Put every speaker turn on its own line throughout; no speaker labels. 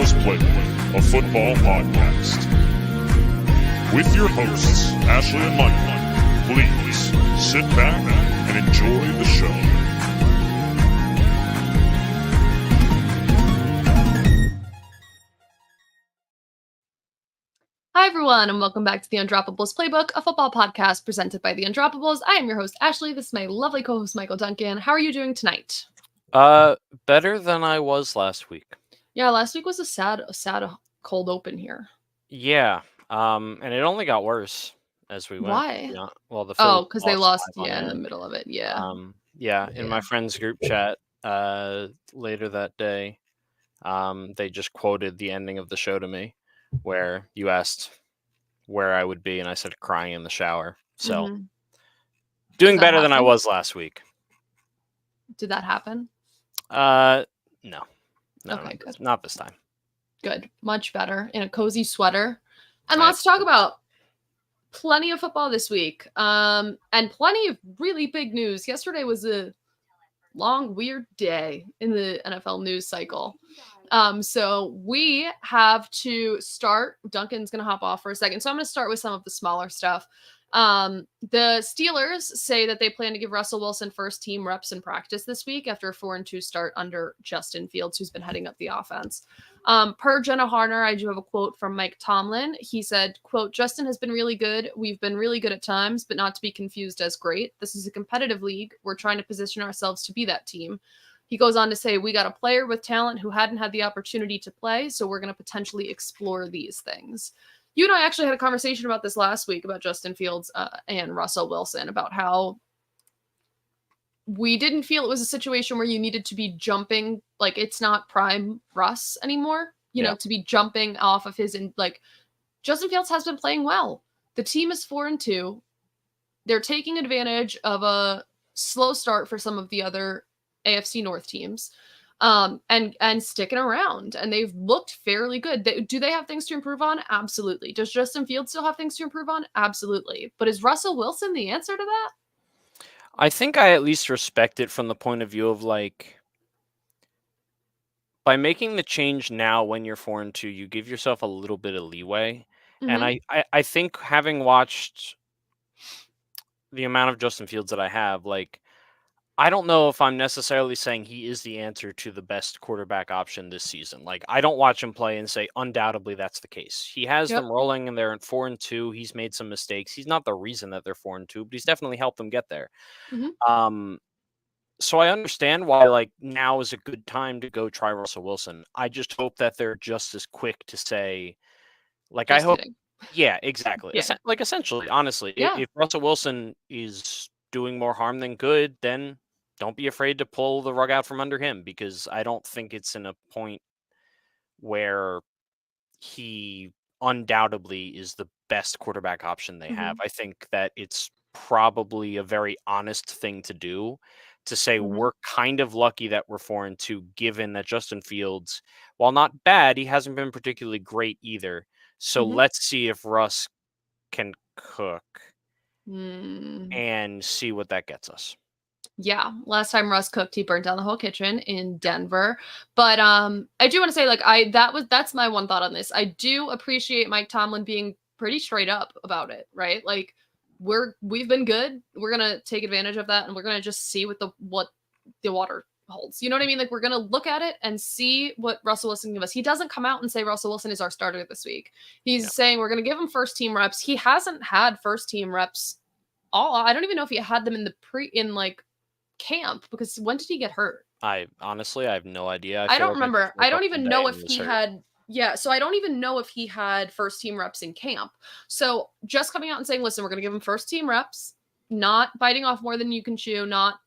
Undroppables Playbook, a football podcast. With your hosts, Ashley and Michael, please sit back and enjoy the show.
Hi, everyone, and welcome back to the Undroppables Playbook, a football podcast presented by the Undroppables. I am your host, Ashley. This is my lovely co-host, Michael Duncan. How are you doing tonight?
Better than I was last week.
Yeah, last week was a sad cold open here.
Yeah, and it only got worse as we went.
Why?
Yeah, well, the Phillies
because they lost,
on
in
end.
the middle of it, yeah.
In my friend's group chat later that day, they just quoted the ending of the show to me, where you asked where I would be, and I said crying in the shower. So, doing better than I was last week.
Did that happen?
No.
Okay, good.
Not this time.
Good. Much better. In a cozy sweater. And let's talk about plenty of football this week. And plenty of really big news. Yesterday was a long, weird day in the NFL news cycle. So we have to start. Duncan's going to hop off for a second. So I'm going to start with some of the smaller stuff. The Steelers say that they plan to give Russell Wilson first team reps in practice this week after a 4-2 start under Justin Fields, who's been heading up the offense. Per Jenna Harner, I do have a quote from Mike Tomlin. He said, quote, "Justin has been really good. We've been really good at times, but not to be confused as great. This is a competitive league. We're trying to position ourselves to be that team." He goes on to say, "We got a player with talent who hadn't had the opportunity to play, so we're going to potentially explore these things." You and I actually had a conversation about this last week about Justin Fields and Russell Wilson, about how we didn't feel it was a situation where you needed to be jumping, like it's not prime Russ anymore, you know, to be jumping off of his, and like Justin Fields has been playing well. The team is 4-2. They're taking advantage of a slow start for some of the other AFC North teams. And sticking around, and they've looked fairly good. Do they have things to improve on? Absolutely. Does Justin Fields still have things to improve on? Absolutely. But is Russell Wilson the answer to that?
I think I at least respect it from the point of view of, like, by making the change now when you're 4-2, you give yourself a little bit of leeway. And I think, having watched the amount of Justin Fields that I have, like, I don't know if I'm necessarily saying he is the answer to the best quarterback option this season. Like, I don't watch him play and say undoubtedly that's the case. He has them rolling, and they're at 4-2. He's made some mistakes. He's not the reason that they're 4-2, but he's definitely helped them get there. So I understand why, like, now is a good time to go try Russell Wilson. I just hope that they're just as quick to say, like,
just
I hope.
Kidding.
Yeah, exactly.
Yeah.
Like, essentially, honestly, if Russell Wilson is doing more harm than good, then don't be afraid to pull the rug out from under him, because I don't think it's in a point where he undoubtedly is the best quarterback option they have. I think that it's probably a very honest thing to do, to say we're kind of lucky that we're 4-2, given that Justin Fields, while not bad, he hasn't been particularly great either. So let's see if Russ can cook and see what that gets us.
Yeah, last time Russ cooked, he burnt down the whole kitchen in Denver. But I do want to say, like, that's my one thought on this. I do appreciate Mike Tomlin being pretty straight up about it, right? Like, we've been good. We're gonna take advantage of that, and we're gonna just see what the water holds. You know what I mean? Like, we're gonna look at it and see what Russell Wilson can give us. He doesn't come out and say Russell Wilson is our starter this week. He's saying we're gonna give him first team reps. He hasn't had first team reps I don't even know if he had them in like camp, because when did he get hurt?
I honestly have no idea.
I don't remember. I don't even know if he had. Yeah, so I don't even know if he had first team reps in camp. So just coming out and saying, listen, we're going to give him first team reps, not biting off more than you can chew, not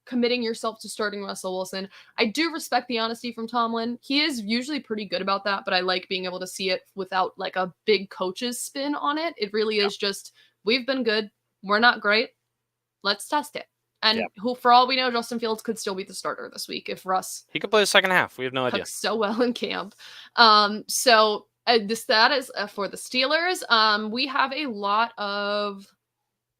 committing yourself to starting Russell Wilson. I do respect the honesty from Tomlin. He is usually pretty good about that, but I like being able to see it without like a big coach's spin on it. It really is just, we've been good. We're not great. Let's test it. And who, for all we know, Justin Fields could still be the starter this week if Russ.
He could play the second half. We have no idea.
So well in camp. So that is for the Steelers. We have a lot of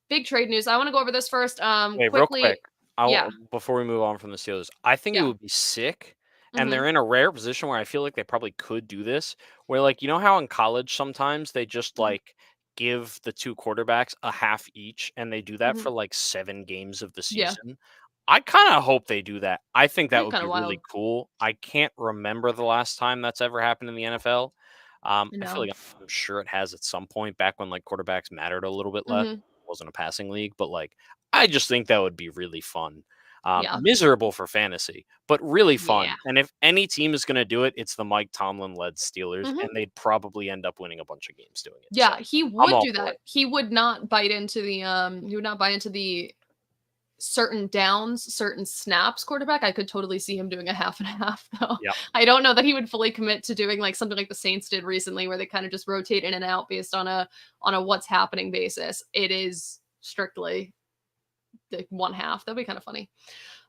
big trade news. I want to go over this first.
Wait,
quickly.
real quick. Before we move on from the Steelers, I think it would be sick And they're in a rare position where I feel like they probably could do this, where, like, you know how in college sometimes they just, like, give the 2 quarterbacks a half each, and they do that for, like, 7 games of the
Yeah,
season? I kinda hope they do that. I think that
that'd be
would
kind
be
of
really
wild.
cool. I can't remember the last time that's ever happened in the NFL. I feel
No.
like I'm sure it has at some point back when, like, quarterbacks mattered a little bit less.
Hmm.
It wasn't a passing league, but, like, I just think that would be really fun.
Yeah.
Miserable for fantasy, but really
Yeah.
fun. And if any team is gonna do it, it's the Mike Tomlin-led Steelers,
Hmm.
and they'd probably end up winning a bunch of games doing it.
Yeah,
So
he
I'm
would
all
do
for
that.
it.
He would not bite into the certain downs, certain snaps quarterback. I could totally see him doing a half and half though.
Yeah.
I don't know that he would fully commit to doing like something like the Saints did recently where they kind of just rotate in and out based on a what's happening basis. It is strictly the one half. That'd be kind of funny.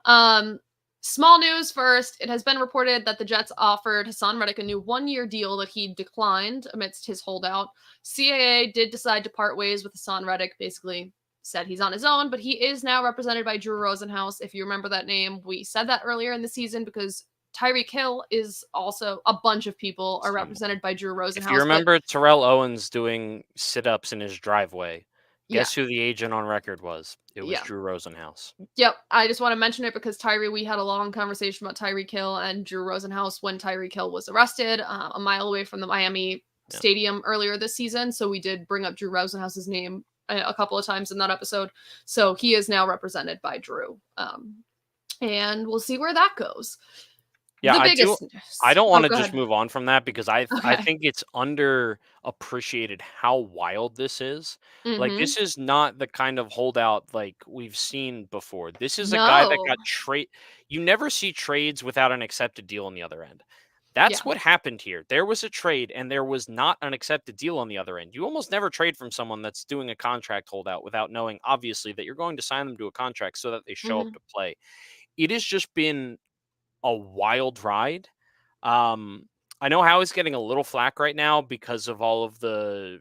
Um Small news first. It has been reported that the Jets offered Hassan Reddick a new 1-year deal that he declined amidst his holdout. CAA did decide to part ways with Hassan Reddick, basically said he's on his own, but he is now represented by Drew Rosenhaus. If you remember that name, we said that earlier in the season because Tyreek Hill is also a bunch of people are represented by Drew
If you
Rosenhaus, but
remember Terrell Owens doing sit-ups in his driveway,
yeah,
guess who the agent on record was? It was
yeah.
Drew Rosenhaus.
Yep, I just want to mention it because we had a long conversation about Tyreek Hill and Drew Rosenhaus when Tyreek Hill was arrested a mile away from the Miami
Yeah.
stadium earlier this season. So we did bring up Drew Rosenhaus's name a couple of times in that episode. So he is now represented by Drew. And we'll see where that goes.
Yeah,
The
I do.
biggest news.
I don't
Oh,
want to
go
just
ahead.
move on from that because I
Okay.
think it's underappreciated how wild this is. Like,
Mm-hmm.
this is not the kind of holdout like we've seen before. This is a guy that
No.
got trade. You never see trades without an accepted deal on the other end. That's
Yeah.
what happened here. There was a trade and there was not an accepted deal on the other end. You almost never trade from someone that's doing a contract holdout without knowing, obviously, that you're going to sign them to a contract so that they show up
Mm-hmm.
to play. It has just been a wild ride. I know Howie's getting a little flack right now because of all of the,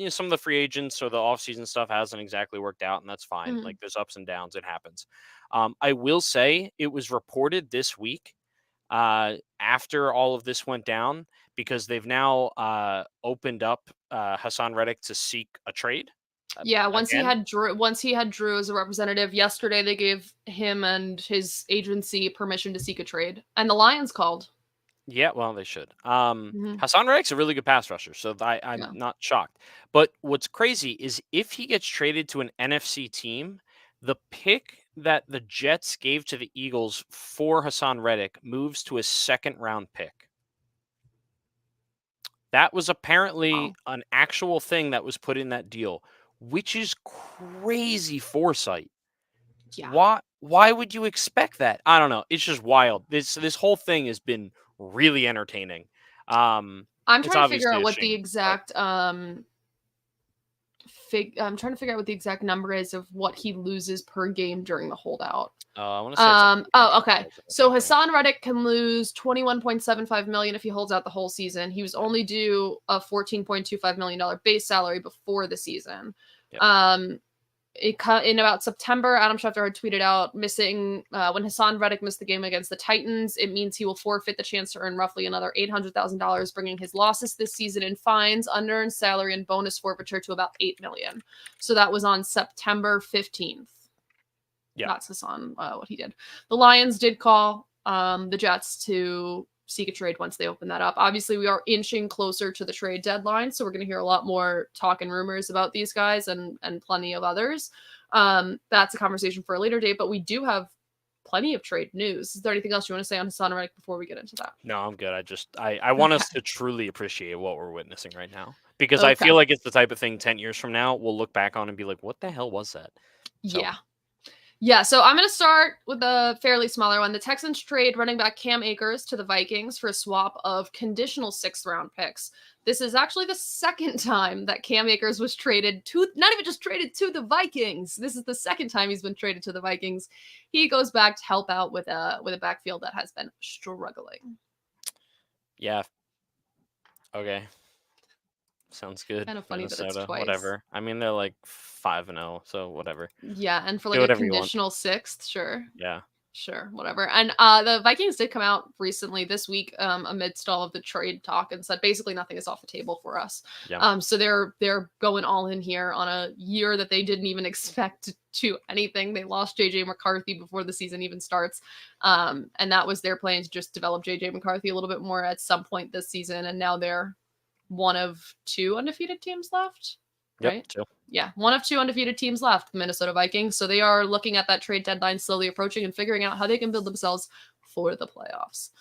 some of the free agents or the offseason stuff hasn't exactly worked out, and that's fine.
Mm-hmm.
Like, there's ups and downs, it happens. I will say it was reported this week after all of this went down because they've now opened up Hassan Reddick to seek a trade.
Yeah,
Again.
once he had Drew as a representative, yesterday they gave him and his agency permission to seek a trade. And the Lions called.
Yeah, well, they should.
Mhm.
Hassan Reddick's a really good pass rusher, so I'm
Yeah.
not shocked. But what's crazy is if he gets traded to an NFC team, the pick that the Jets gave to the Eagles for Hassan Reddick moves to a second-round pick. That was apparently
Wow.
an actual thing that was put in that deal, which is crazy foresight.
Yeah.
Why would you expect that? I don't know. It's just wild. This whole thing has been really entertaining.
I'm
It's
trying to figure
obviously
out
a
what the
shame, but
exact I'm trying to figure out what the exact number is of what he loses per game during the holdout.
I want to say it's like
Oh, okay.
$800 or
So
something.
Hassan Reddick can lose 21.75 million if he holds out the whole season. He was only due a $14.25 million base salary before the season.
Yep.
In about September, Adam Schefter had tweeted out missing when Hassan Reddick missed the game against the Titans. It means he will forfeit the chance to earn roughly another $800,000, bringing his losses this season in fines, unearned salary, and bonus forfeiture to about $8 million. So that was on September 15th.
Yeah.
That's Hassan, what he did. The Lions did call the Jets to seek a trade once they open that up. Obviously, we are inching closer to the trade deadline, so we're going to hear a lot more talk and rumors about these guys and plenty of others. That's a conversation for a later date, but we do have plenty of trade news. Is there anything else you want to say on Hassan Reddick before we get into that?
No, I'm good. I want us to truly appreciate what we're witnessing right now because I feel like it's the type of thing 10 years from now we'll look back on and be like, what the hell was that? So.
Yeah, so I'm going to start with a fairly smaller one. The Texans trade running back Cam Akers to the Vikings for a swap of conditional 6th-round picks. This is actually the second time that Cam Akers was traded to, not even just traded to the Vikings. This is the second time he's been traded to the Vikings. He goes back to help out with a backfield that has been struggling.
Yeah. Okay. Sounds good.
Kind of funny
Minnesota,
that it's twice.
whatever. I mean, they're like 5-0, so whatever.
Yeah, and for like
Do
a
whatever you want.
conditional 6th, sure.
Yeah.
Sure, whatever. And the Vikings did come out recently this week amidst all of the trade talk and said basically nothing is off the table for us.
Yeah.
So they're going all in here on a year that they didn't even expect to anything. They lost JJ McCarthy before the season even starts. And that was their plan to just develop JJ McCarthy a little bit more at some point this season. And now they're one of 2 undefeated teams left. Right?
Yep, 2.
Yeah, one of 2 undefeated teams left, the Minnesota Vikings. So they are looking at that trade deadline slowly approaching and figuring out how they can build themselves for the playoffs.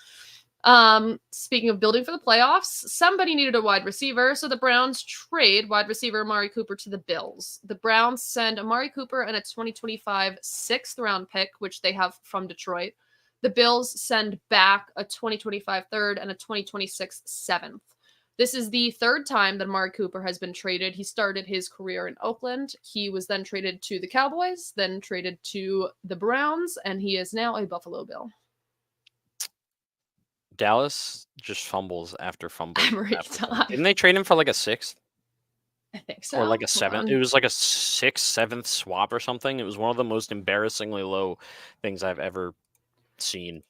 Speaking of building for the playoffs, somebody needed a wide receiver, so the Browns trade wide receiver Amari Cooper to the Bills. The Browns send Amari Cooper and a 2025 6th-round pick, which they have from Detroit. The Bills send back a 2025 3rd and a 2026 7th. This is the 3rd time that Amari Cooper has been traded. He started his career in Oakland. He was then traded to the Cowboys, then traded to the Browns, and he is now a Buffalo Bill.
Dallas just fumbles after fumble.
Every time.
Didn't they trade him for like a 6th?
I think so.
Or like a 7th? It was like a 6th, 7th swap or something. It was one of the most embarrassingly low things I've ever seen.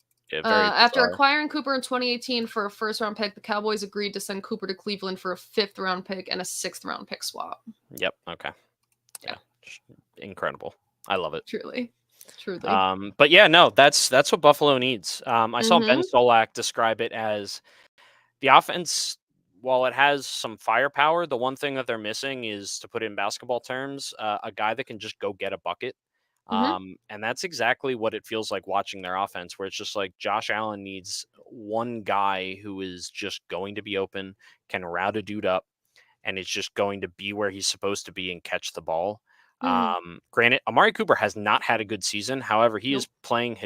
After acquiring Cooper in 2018 for a 1st-round pick, the Cowboys agreed to send Cooper to Cleveland for a 5th-round pick and a 6th-round pick swap.
Yep. Okay. Yeah. Incredible. I love it.
Truly.
But yeah, no, that's what Buffalo needs. I saw Ben Solak describe it as the offense. While it has some firepower, the one thing that they're missing is, to put it in basketball terms, a guy that can just go get a bucket. And that's exactly what it feels like watching their offense, where it's just like Josh Allen needs one guy who is just going to be open, can route a dude up, and it's just going to be where he's supposed to be and catch the ball. Granted, Amari Cooper has not had a good season. However, he is playing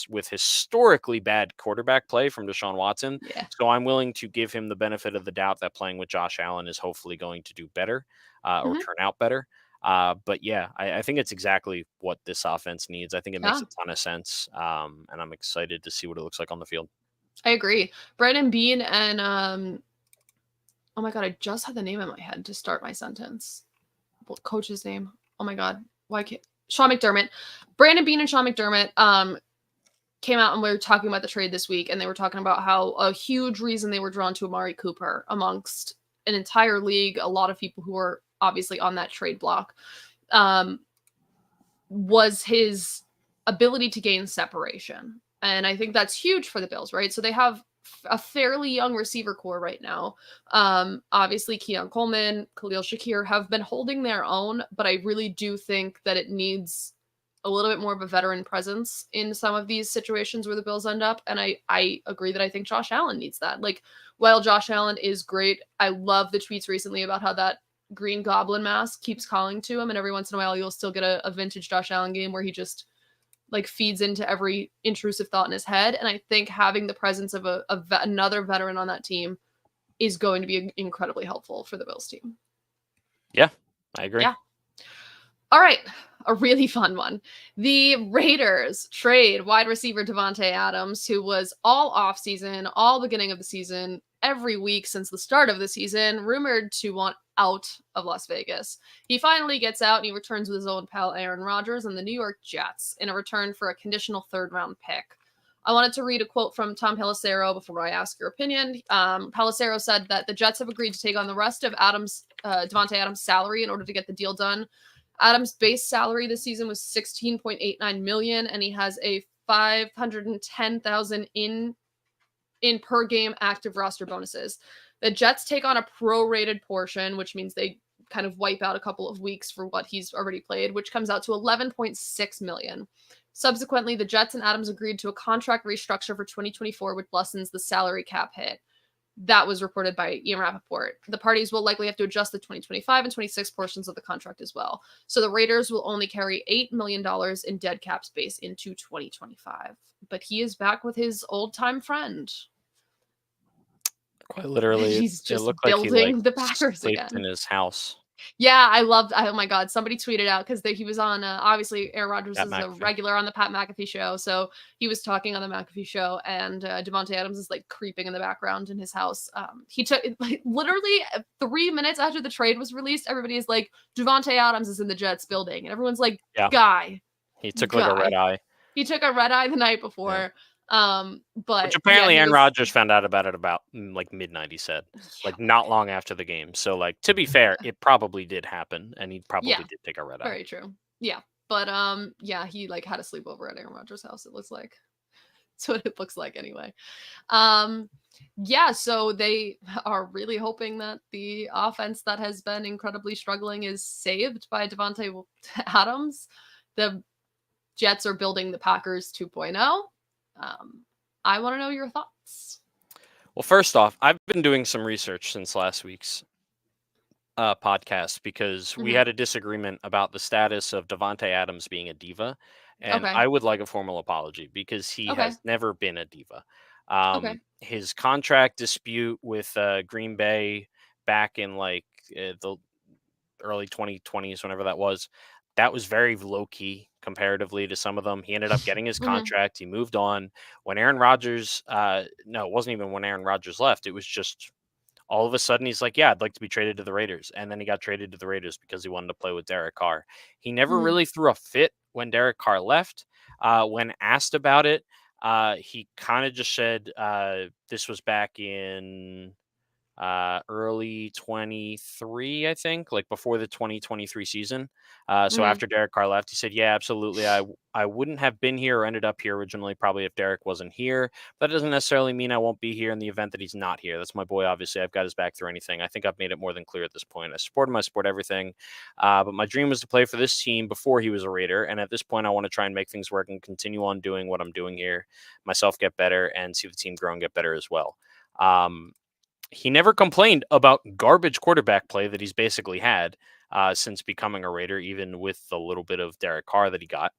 with historically bad quarterback play from Deshaun Watson.
Yeah.
So I'm willing to give him the benefit of the doubt that playing with Josh Allen is hopefully going to do better or turn out better. But yeah, I think it's exactly what this offense needs. I think it makes a ton of sense. And I'm excited to see what it looks like on the field.
I agree. Brandon Beane and oh my God, I just had the name in my head to start my sentence. What coach's name? Oh my God, why can't Sean McDermott? Brandon Beane and Sean McDermott came out and we were talking about the trade this week, and they were talking about how a huge reason they were drawn to Amari Cooper amongst an entire league, a lot of people who were obviously on that trade block, was his ability to gain separation. And I think that's huge for the Bills, right? So they have a fairly young receiver core right now. Obviously, Keon Coleman, Khalil Shakir have been holding their own, but I really do think that it needs a little bit more of a veteran presence in some of these situations where the Bills end up. And I agree that I think Josh Allen needs that. Like, while Josh Allen is great, I love the tweets recently about how that Green Goblin mask keeps calling to him, and every once in a while you'll still get a vintage Josh Allen game where he just like feeds into every intrusive thought in his head. And I think having the presence of another veteran on that team is going to be incredibly helpful for the Bills team.
Yeah, I agree.
Yeah. All right. A really fun one. The Raiders trade wide receiver Davante Adams, who was all offseason, all beginning of the season, every week since the start of the season, rumored to want out of Las Vegas. He finally gets out and he returns with his old pal Aaron Rodgers and the New York Jets in a return for a conditional 3rd-round pick. I wanted to read a quote from Tom Pelissero before I ask your opinion. Pelissero said that the Jets have agreed to take on the rest of Davante Adams' salary in order to get the deal done. Adams' base salary this season was $16.89 million, and he has a $510,000 in per game active roster bonuses. The Jets take on a prorated portion, which means they kind of wipe out a couple of weeks for what he's already played, which comes out to $11.6 million. Subsequently, the Jets and Adams agreed to a contract restructure for 2024, which lessens the salary cap hit. That was reported by Ian Rappaport. The parties will likely have to adjust the 2025 and 26 portions of the contract as well. So the Raiders will only carry $8 million in dead cap space into 2025. But he is back with his old-time friend.
Quite literally,
he's just building the Packers again
in his house.
Yeah, I loved. Oh my God, somebody tweeted out because he was on. Obviously, Aaron Rodgers is a regular on the Pat McAfee show, so he was talking on the McAfee show, and Davante Adams is like creeping in the background in his house. He took literally 3 minutes after the trade was released. Everybody is like, Davante Adams is in the Jets building, and everyone's like, "Guy."
He took like a red eye.
He took a red eye the night before. But
which apparently
yeah,
Aaron Rodgers found out about it about like midnight, he said. Like not long after the game. So like to be fair, it probably did happen and he probably did take a red eye.
Very true. Yeah. But yeah, he like had a sleepover at Aaron Rodgers' house, it looks like. That's what it looks like anyway. Yeah, so they are really hoping that the offense that has been incredibly struggling is saved by Davante Adams. The Jets are building the Packers 2.0. I want to know your thoughts.
Well, first off, I've been doing some research since last week's podcast because we had a disagreement about the status of Davante Adams being a diva. And I would like a formal apology because he has never been a diva. His contract dispute with Green Bay back in like the early 2020s, whenever that was very low key comparatively to some of them. He ended up getting his contract. He moved on. When Aaron Rodgers, no, it wasn't even when Aaron Rodgers left. It was just all of a sudden he's like, yeah, I'd like to be traded to the Raiders. And then he got traded to the Raiders because he wanted to play with Derek Carr. He never really threw a fit when Derek Carr left. When asked about it, he kind of just said this was back in early 23, I think, like before the 2023 season. So after Derek Carr left, he said, yeah, absolutely. I wouldn't have been here or ended up here originally, probably if Derek wasn't here. That doesn't necessarily mean I won't be here in the event that he's not here. That's my boy. Obviously, I've got his back through anything. I think I've made it more than clear at this point. I support him. I support everything. But my dream was to play for this team before he was a Raider. And at this point, I want to try and make things work and continue on doing what I'm doing here, myself get better and see the team grow and get better as well. He never complained about garbage quarterback play that he's basically had since becoming a Raider, even with the little bit of Derek Carr that he got.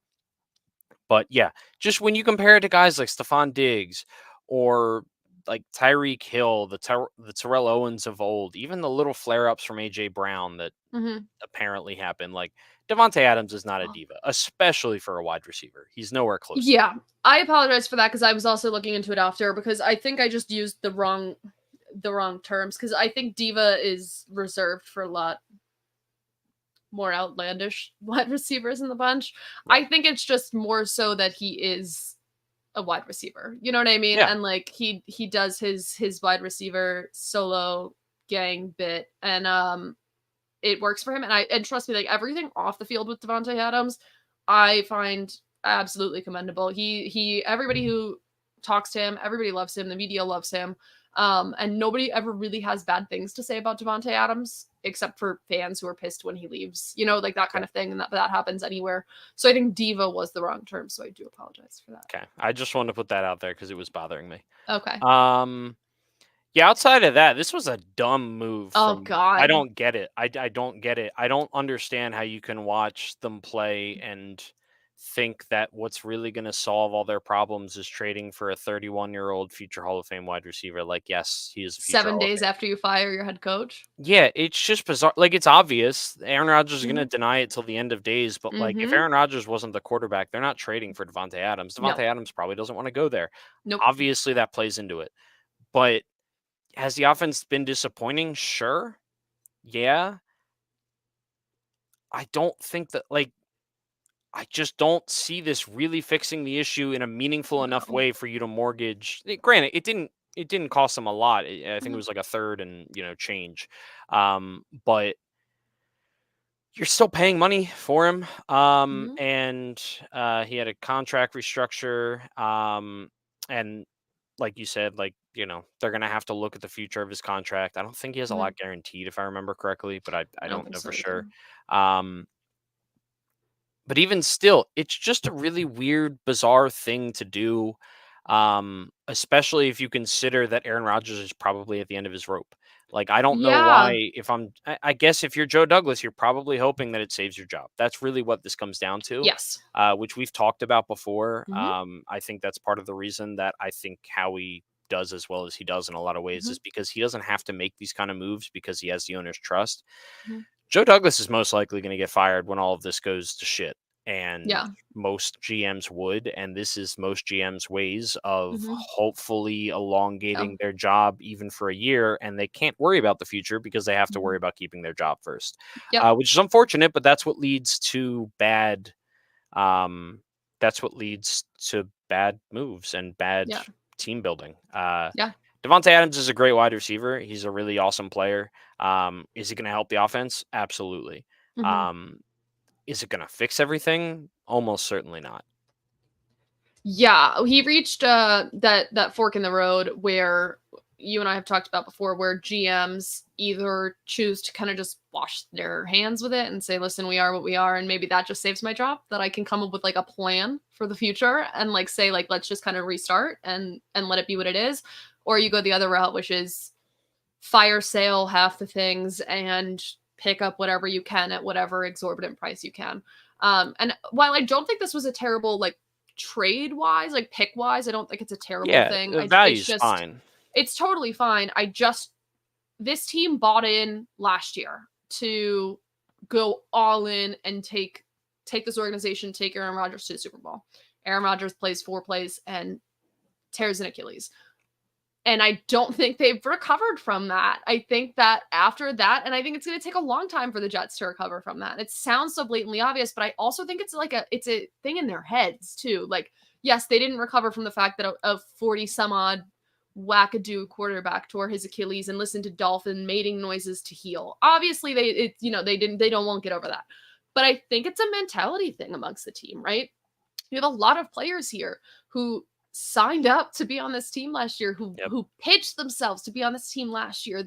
But yeah, just when you compare it to guys like Stephon Diggs or like Tyreek Hill, the Terrell Owens of old, even the little flare-ups from A.J. Brown that apparently happened, like Davante Adams is not a diva, especially for a wide receiver. He's nowhere close.
Yeah, I apologize for that because I was also looking into it after because I think I just used the wrong terms because I think diva is reserved for a lot more outlandish wide receivers in the bunch. I think it's just more so that he is a wide receiver. You know what I mean?
Yeah.
And like he does his wide receiver solo gang bit and it works for him. And trust me, like everything off the field with Davante Adams, I find absolutely commendable. He everybody who talks to him, everybody loves him, the media loves him. And nobody ever really has bad things to say about Davante Adams, except for fans who are pissed when he leaves, you know, like that kind of thing. And that happens anywhere. So I think diva was the wrong term. So I do apologize for that.
Okay. I just wanted to put that out there because it was bothering me.
Okay.
Yeah, outside of that, this was a dumb move.
God.
I don't get it. I don't get it. I don't understand how you can watch them play and think that what's really going to solve all their problems is trading for a 31-year-old future Hall of Fame wide receiver. Like, yes, he is a future
7 days after you fire your head coach.
Yeah, it's just bizarre. Like, it's obvious. Aaron Rodgers is going to deny it till the end of days. But, like, if Aaron Rodgers wasn't the quarterback, they're not trading for Davante Adams. Davante Adams probably doesn't want to go there.
Nope.
Obviously, that plays into it. But has the offense been disappointing? Sure. Yeah. I don't think that, like, I just don't see this really fixing the issue in a meaningful enough way for you to mortgage. Granted, it didn't cost them a lot. I think it was like a third and change. But you're still paying money for him. And he had a contract restructure. And like you said, like, they're going to have to look at the future of his contract. I don't think he has a lot guaranteed, if I remember correctly, but I don't know for sure. But even still, it's just a really weird, bizarre thing to do, especially if you consider that Aaron Rodgers is probably at the end of his rope. Like, I don't know why. I guess if you're Joe Douglas, you're probably hoping that it saves your job. That's really what this comes down to.
Yes.
Which we've talked about before. I think that's part of the reason that I think Howie does as well as he does in a lot of ways is because he doesn't have to make these kind of moves because he has the owner's trust. Joe Douglas is most likely going to get fired when all of this goes to shit. And most GMs would. And this is most GMs' ways of hopefully elongating their job even for a year. And they can't worry about the future because they have to worry about keeping their job first, which is unfortunate. But that's what leads to bad that's what leads to bad moves and bad team building. Devontae Adams is a great wide receiver. He's a really awesome player. Is he going to help the offense? Absolutely. Is it going to fix everything? Almost certainly not.
Yeah, he reached that fork in the road where you and I have talked about before, where GMs either choose to kind of just wash their hands with it and say, listen, we are what we are, and maybe that just saves my job, that I can come up with like a plan for the future and like say like let's just kind of restart and let it be what it is. Or you go the other route, which is fire sale half the things and pick up whatever you can at whatever exorbitant price you can. And while I don't think this was a terrible like trade wise, like pick wise, I don't think it's a terrible thing.
The value's fine.
It's totally fine. This team bought in last year to go all in and take this organization, take Aaron Rodgers to the Super Bowl. Aaron Rodgers plays 4 plays and tears an Achilles. And I don't think they've recovered from that. I think that after that, and I think it's going to take a long time for the Jets to recover from that. It sounds so blatantly obvious, but I also think it's a thing in their heads too. Like, yes, they didn't recover from the fact that a 40 some odd wackadoo quarterback tore his Achilles and listened to dolphin mating noises to heal. Obviously they won't get over that. But I think it's a mentality thing amongst the team, right? You have a lot of players here who signed up to be on this team last year, who pitched themselves to be on this team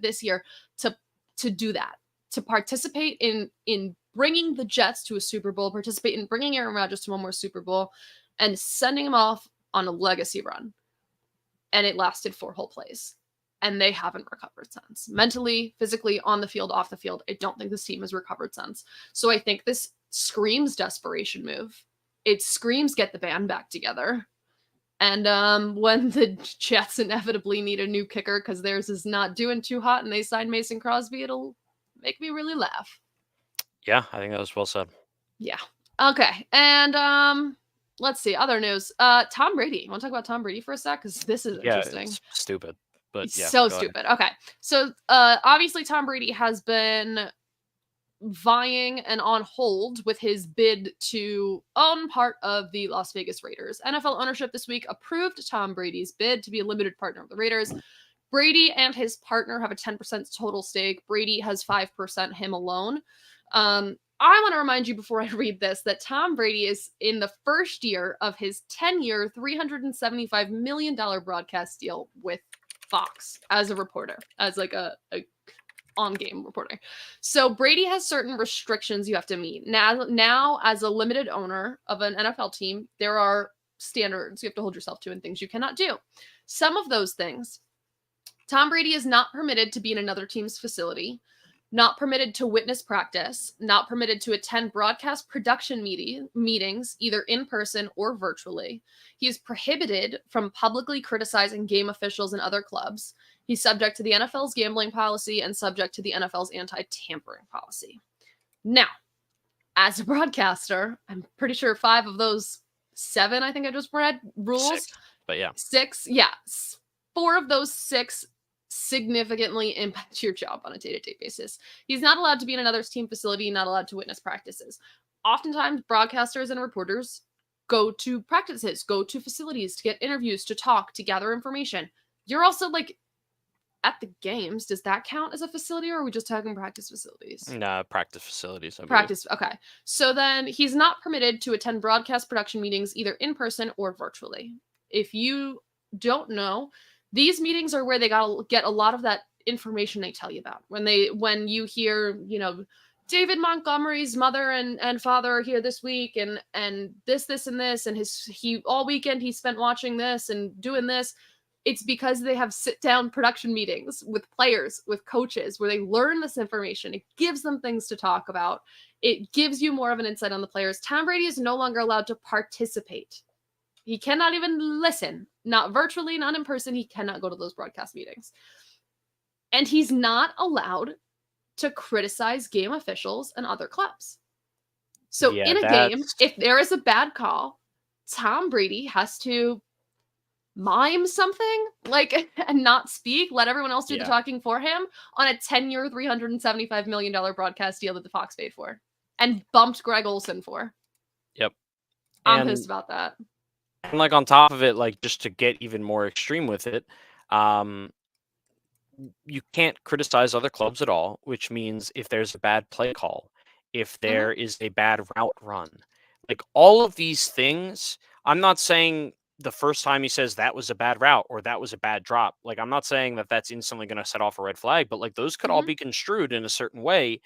this year to do that, to participate in bringing the Jets to a Super Bowl, participate in bringing Aaron Rodgers to one more Super Bowl, and sending him off on a legacy run. And it lasted 4 whole plays. And they haven't recovered since. Mentally, physically, on the field, off the field, I don't think this team has recovered since. So I think this screams desperation move. It screams get the band back together. And when the Jets inevitably need a new kicker because theirs is not doing too hot and they sign Mason Crosby, it'll make me really laugh.
Yeah, I think that was well said.
Yeah. Okay. And let's see. Other news. Tom Brady. You want to talk about Tom Brady for a sec? Because this is interesting.
It's stupid. But yeah,
so stupid. Ahead. Okay. So obviously Tom Brady has been vying and on hold with his bid to own part of the Las Vegas Raiders. NFL ownership this week approved Tom Brady's bid to be a limited partner of the Raiders. Brady and his partner have a 10% total stake. Brady has 5%, him alone. I want to remind you before I read this that Tom Brady is in the first year of his 10-year, $375 million broadcast deal with Fox as a reporter, as like a on-game reporter. So Brady has certain restrictions you have to meet. Now, as a limited owner of an NFL team, there are standards you have to hold yourself to and things you cannot do. Some of those things, Tom Brady is not permitted to be in another team's facility, not permitted to witness practice, not permitted to attend broadcast production meetings, either in person or virtually. He is prohibited from publicly criticizing game officials and other clubs. He's subject to the NFL's gambling policy and subject to the NFL's anti-tampering policy. Now, as a broadcaster, I'm pretty sure 5 of those 7, I think I just read, rules.
6, but yeah.
6, yeah. 4 of those 6 significantly impact your job on a day-to-day basis. He's not allowed to be in another team facility, not allowed to witness practices. Oftentimes, broadcasters and reporters go to practices, go to facilities to get interviews, to talk, to gather information. You're also like at the games. Does that count as a facility, or are we just talking practice facilities?
No, practice facilities.
Practice. Okay. So then he's not permitted to attend broadcast production meetings either in person or virtually. If you don't know, these meetings are where they gotta get a lot of that information they tell you about. When you hear, David Montgomery's mother and father are here this week, and this and this, and he all weekend he spent watching this and doing this. It's because they have sit-down production meetings with players, with coaches, where they learn this information. It gives them things to talk about. It gives you more of an insight on the players. Tom Brady is no longer allowed to participate. He cannot even listen, not virtually, not in person. He cannot go to those broadcast meetings. And he's not allowed to criticize game officials and other clubs. So in a game, if there is a bad call, Tom Brady has to mime something, and not speak, let everyone else do the talking for him on a 10-year, $375 million broadcast deal that the Fox paid for and bumped Greg Olsen for.
Yep.
I'm pissed about that.
And like on top of it, like just to get even more extreme with it, you can't criticize other clubs at all, which means if there's a bad play call, if there is a bad route run, like all of these things, I'm not saying the first time he says that was a bad route or that was a bad drop. Like, I'm not saying that that's instantly going to set off a red flag, but like those could all be construed in a certain way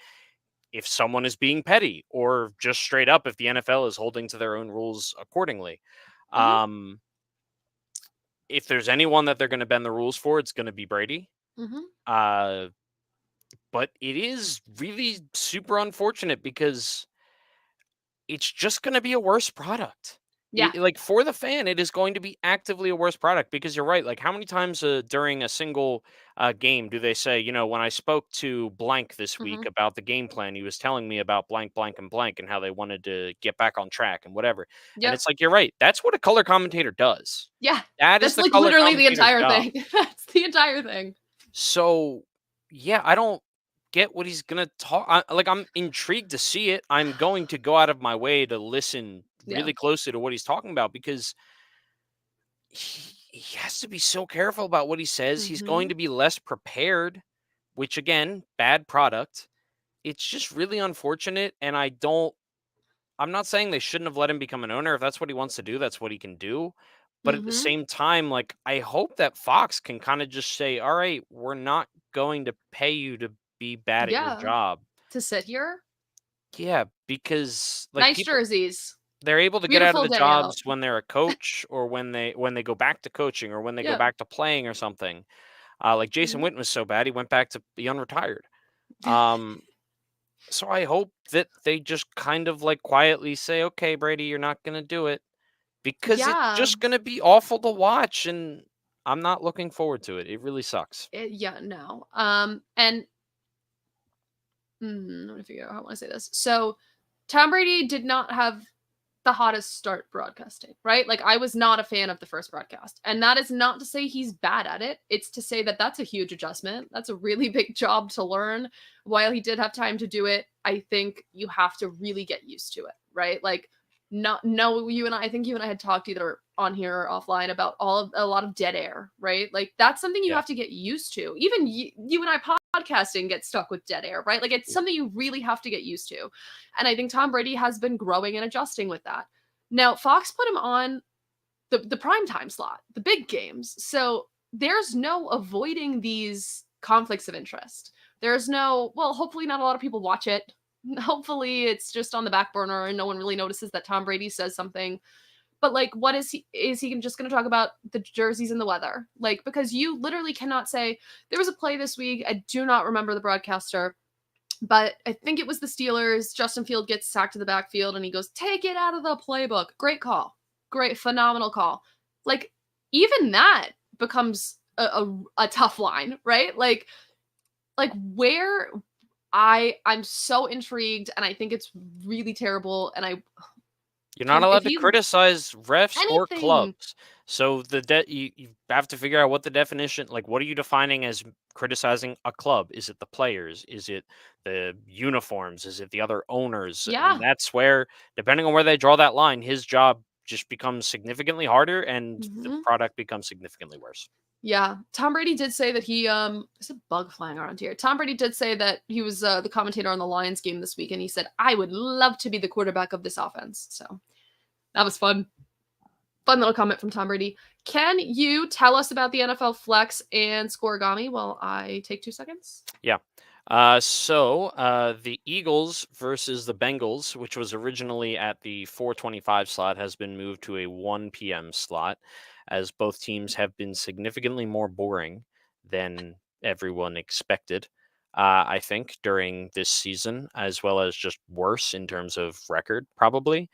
if someone is being petty or just straight up if the NFL is holding to their own rules accordingly. If there's anyone that they're going to bend the rules for, it's going to be Brady. But it is really super unfortunate because it's just going to be a worse product.
Yeah.
Like for the fan, it is going to be actively a worse product because you're right. Like how many times during a single game do they say, you know, when I spoke to blank this week about the game plan, he was telling me about blank, blank, and blank and how they wanted to get back on track and whatever. And it's like, you're right. That's what a color commentator does.
Yeah.
That's
like literally the entire thing. That's the entire thing.
So, yeah, I don't get what he's going to talk. I'm intrigued to see it. I'm going to go out of my way to listen really closely to what he's talking about because he has to be so careful about what he says. He's going to be less prepared, which again, bad product. It's just really unfortunate. And I'm not saying they shouldn't have let him become an owner. If that's what he wants to do, that's what he can do. But at the same time, like, I hope that Fox can kind of just say, all right, we're not going to pay you to be bad at your job.
To sit here?
Yeah, because like
nice jerseys.
They're able to get out of the jobs when they're a coach or when they go back to coaching or when they go back to playing or something. Like Jason Witten was so bad, he went back to be unretired. So I hope that they just kind of like quietly say, okay, Brady, you're not going to do it because it's just going to be awful to watch. And I'm not looking forward to it. It really sucks.
No. And let me figure out how I want to say this. So Tom Brady did not have the hottest start broadcasting, right? Like I was not a fan of the first broadcast. And that is not to say he's bad at it. It's to say that that's a huge adjustment. That's a really big job to learn. While he did have time to do it, I think you have to really get used to it, right? Like I think you and I had talked either on here or offline about a lot of dead air, right? Like that's something you have to get used to. Even you and I podcasting get stuck with dead air, right? Like it's something you really have to get used to. And I think Tom Brady has been growing and adjusting with that. Now, Fox put him on the primetime slot, the big games. So there's no avoiding these conflicts of interest. There's no, well, hopefully not a lot of people watch it. Hopefully it's just on the back burner and no one really notices that Tom Brady says something. But like, what is he just going to talk about the jerseys and the weather? Like, because you literally cannot say, there was a play this week. I do not remember the broadcaster, but I think it was the Steelers. Justin Field gets sacked to the backfield and he goes, take it out of the playbook. Great call. Great, phenomenal call. Like, even that becomes a tough line, right? Like where I'm so intrigued and I think it's really terrible. And
you're not allowed to criticize refs or clubs. So you have to figure out what the definition, like what are you defining as criticizing a club? Is it the players? Is it the uniforms? Is it the other owners?
Yeah.
And that's where, depending on where they draw that line, his job just becomes significantly harder and the product becomes significantly worse.
Yeah. Tom Brady did say that there's a bug flying around here. Tom Brady did say that he was the commentator on the Lions game this week. And he said, I would love to be the quarterback of this offense. So that was fun. Fun little comment from Tom Brady. Can you tell us about the NFL Flex and Scoregami while I take 2 seconds?
Yeah. So the Eagles versus the Bengals, which was originally at the 4:25 slot, has been moved to a 1 p.m. slot, as both teams have been significantly more boring than everyone expected, I think, during this season, as well as just worse in terms of record, probably.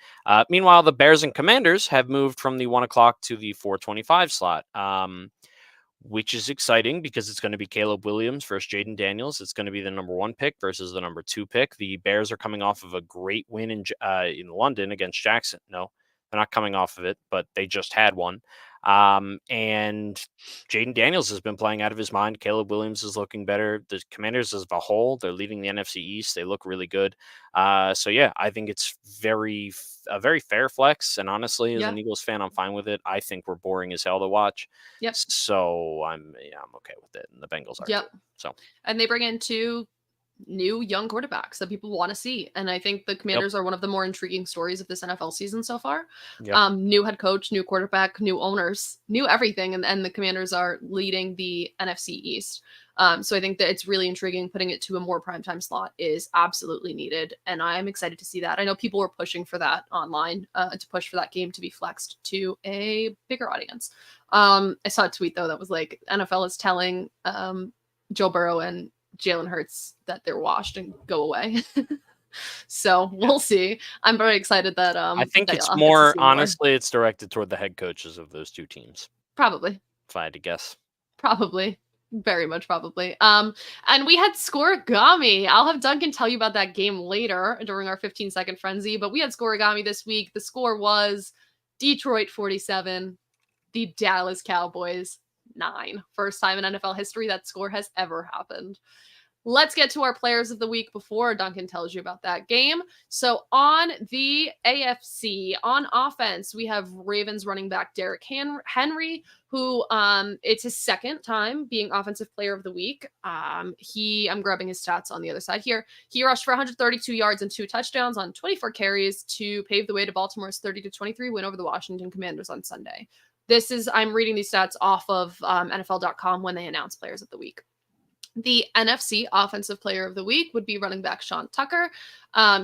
Meanwhile, the Bears and Commanders have moved from the 1 o'clock to the 4:25 slot. Which is exciting because it's going to be Caleb Williams versus Jaden Daniels. It's going to be the number 1 pick versus the number 2 pick. The Bears are coming off of a great win in London against Jackson. No, they're not coming off of it, but they just had one. And Jaden Daniels has been playing out of his mind. Caleb Williams is looking better. The Commanders as a whole, they're leading the NFC East. They look really good. So yeah, I think it's a very fair flex. And honestly, as an Eagles fan, I'm fine with it. I think we're boring as hell to watch.
Yep.
So I'm okay with it. And the Bengals are too. So,
and they bring in 2 new young quarterbacks that people want to see. And I think the Commanders are one of the more intriguing stories of this NFL season so far. New head coach, new quarterback, new owners, new everything. And the Commanders are leading the NFC East. So I think that it's really intriguing. Putting it to a more primetime slot is absolutely needed. And I'm excited to see that. I know people were pushing for that online, to push for that game to be flexed to a bigger audience. I saw a tweet though that was like, NFL is telling Joe Burrow and Jalen Hurts that they're washed and go away. So we'll see. I'm very excited that
I think it's more honestly it's directed toward the head coaches of those 2 teams.
Probably.
If I had to guess.
Probably. Very much probably. And we had Scoregami. I'll have Duncan tell you about that game later during our 15-second frenzy, but we had Scoregami this week. The score was Detroit 47, the Dallas Cowboys 9. First time in NFL history that score has ever happened. Let's get to our players of the week before Duncan tells you about that game. So on the AFC, on offense, we have Ravens running back Derrick Henry, who it's his second time being offensive player of the week. I'm grabbing his stats on the other side here. He rushed for 132 yards and 2 touchdowns on 24 carries to pave the way to Baltimore's 30-23 win over the Washington Commanders on Sunday. I'm reading these stats off of NFL.com when they announce players of the week. The NFC Offensive Player of the Week would be running back Sean Tucker.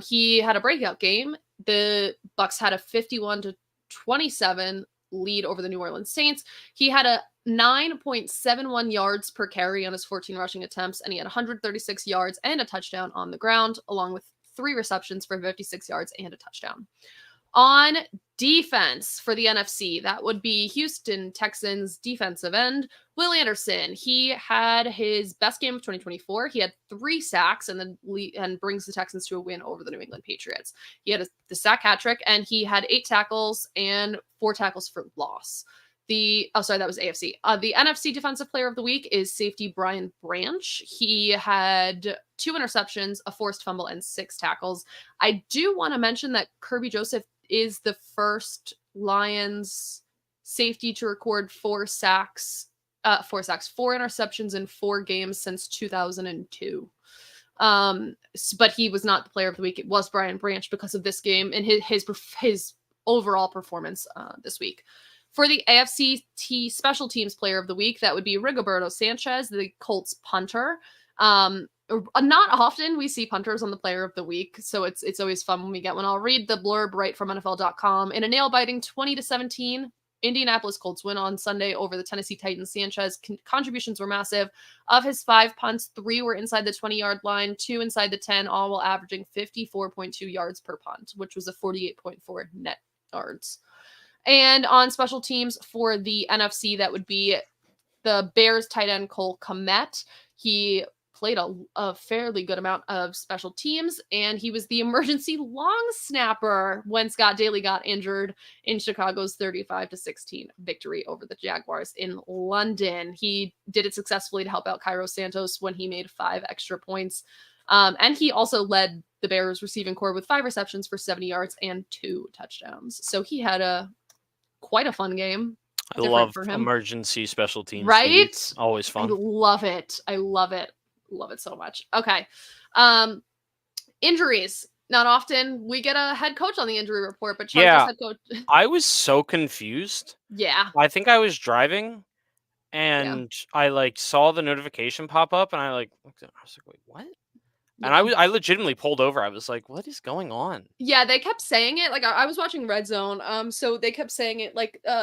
He had a breakout game. The Bucs had a 51-27 lead over the New Orleans Saints. He had a 9.71 yards per carry on his 14 rushing attempts, and he had 136 yards and a touchdown on the ground, along with 3 receptions for 56 yards and a touchdown. On defense for the NFC, that would be Houston Texans defensive end Will Anderson. He had his best game of 2024. He had 3 sacks and brings the Texans to a win over the New England Patriots. He had the sack hat trick, and he had 8 tackles and 4 tackles for loss. That was AFC. The NFC Defensive Player of the Week is safety Brian Branch. He had 2 interceptions, a forced fumble, and 6 tackles. I do want to mention that Kirby Joseph is the first Lions safety to record 4 interceptions in 4 games since 2002. But he was not the player of the week. It was Brian Branch because of this game and his overall performance this week. For the AFC Special Teams Player of the Week, that would be Rigoberto Sanchez, the Colts punter. Not often we see punters on the Player of the Week, so it's always fun when we get one. I'll read the blurb right from NFL.com. In a nail-biting 20-17 Indianapolis Colts win on Sunday over the Tennessee Titans, Sanchez contributions were massive. Of his 5 punts, 3 were inside the 20-yard line, 2 inside the 10, all while averaging 54.2 yards per punt, which was a 48.4 net yards. And on special teams for the NFC, that would be the Bears tight end Cole Kmet. He played a fairly good amount of special teams, and he was the emergency long snapper when Scott Daly got injured in Chicago's 35-16 victory over the Jaguars in London. He did it successfully to help out Cairo Santos when he made 5 extra points. And he also led the Bears receiving corps with 5 receptions for 70 yards and 2 touchdowns. So he had quite a fun game.
I love emergency special teams.
Right?
Always fun.
I love it. Love it so much. Okay. Injuries. Not often we get a head coach on the injury report, but Chargers head coach.
I was so confused.
Yeah.
I think I was driving and I saw the notification pop up and I was like, wait, what? And I legitimately pulled over. I was like, what is going on? Yeah,
they kept saying it. I was watching Red Zone. So they kept saying it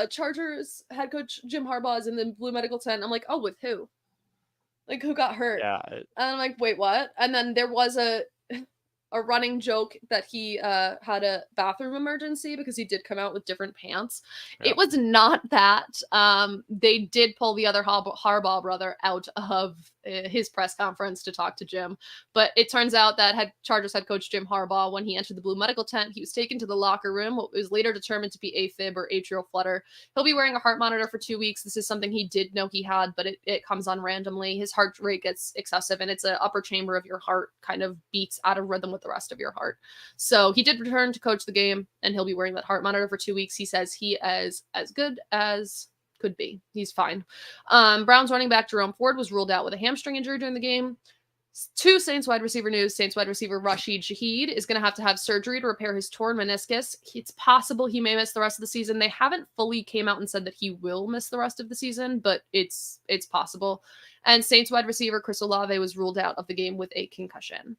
Chargers head coach Jim Harbaugh is in the blue medical tent. I'm like, oh, with who? Who got hurt?
Yeah.
And I'm like, wait, what? And then there was a running joke that he had a bathroom emergency because he did come out with different pants. Yeah. It was not that. They did pull the other Harbaugh brother out of his press conference to talk to Jim. But it turns out that Chargers head coach Jim Harbaugh, when he entered the blue medical tent, he was taken to the locker room, what was later determined to be AFib or atrial flutter. He'll be wearing a heart monitor for 2 weeks. This is something he did know he had, but it comes on randomly. His heart rate gets excessive, and it's an upper chamber of your heart kind of beats out of rhythm with the rest of your heart. So he did return to coach the game, and he'll be wearing that heart monitor for 2 weeks. He says he is as good as could be. He's fine. Browns running back Jerome Ford was ruled out with a hamstring injury during the game. Two Saints wide receiver news. Saints wide receiver Rashid Shaheed is going to have surgery to repair his torn meniscus. It's possible he may miss the rest of the season. They haven't fully came out and said that he will miss the rest of the season, but it's possible. And Saints wide receiver Chris Olave was ruled out of the game with a concussion.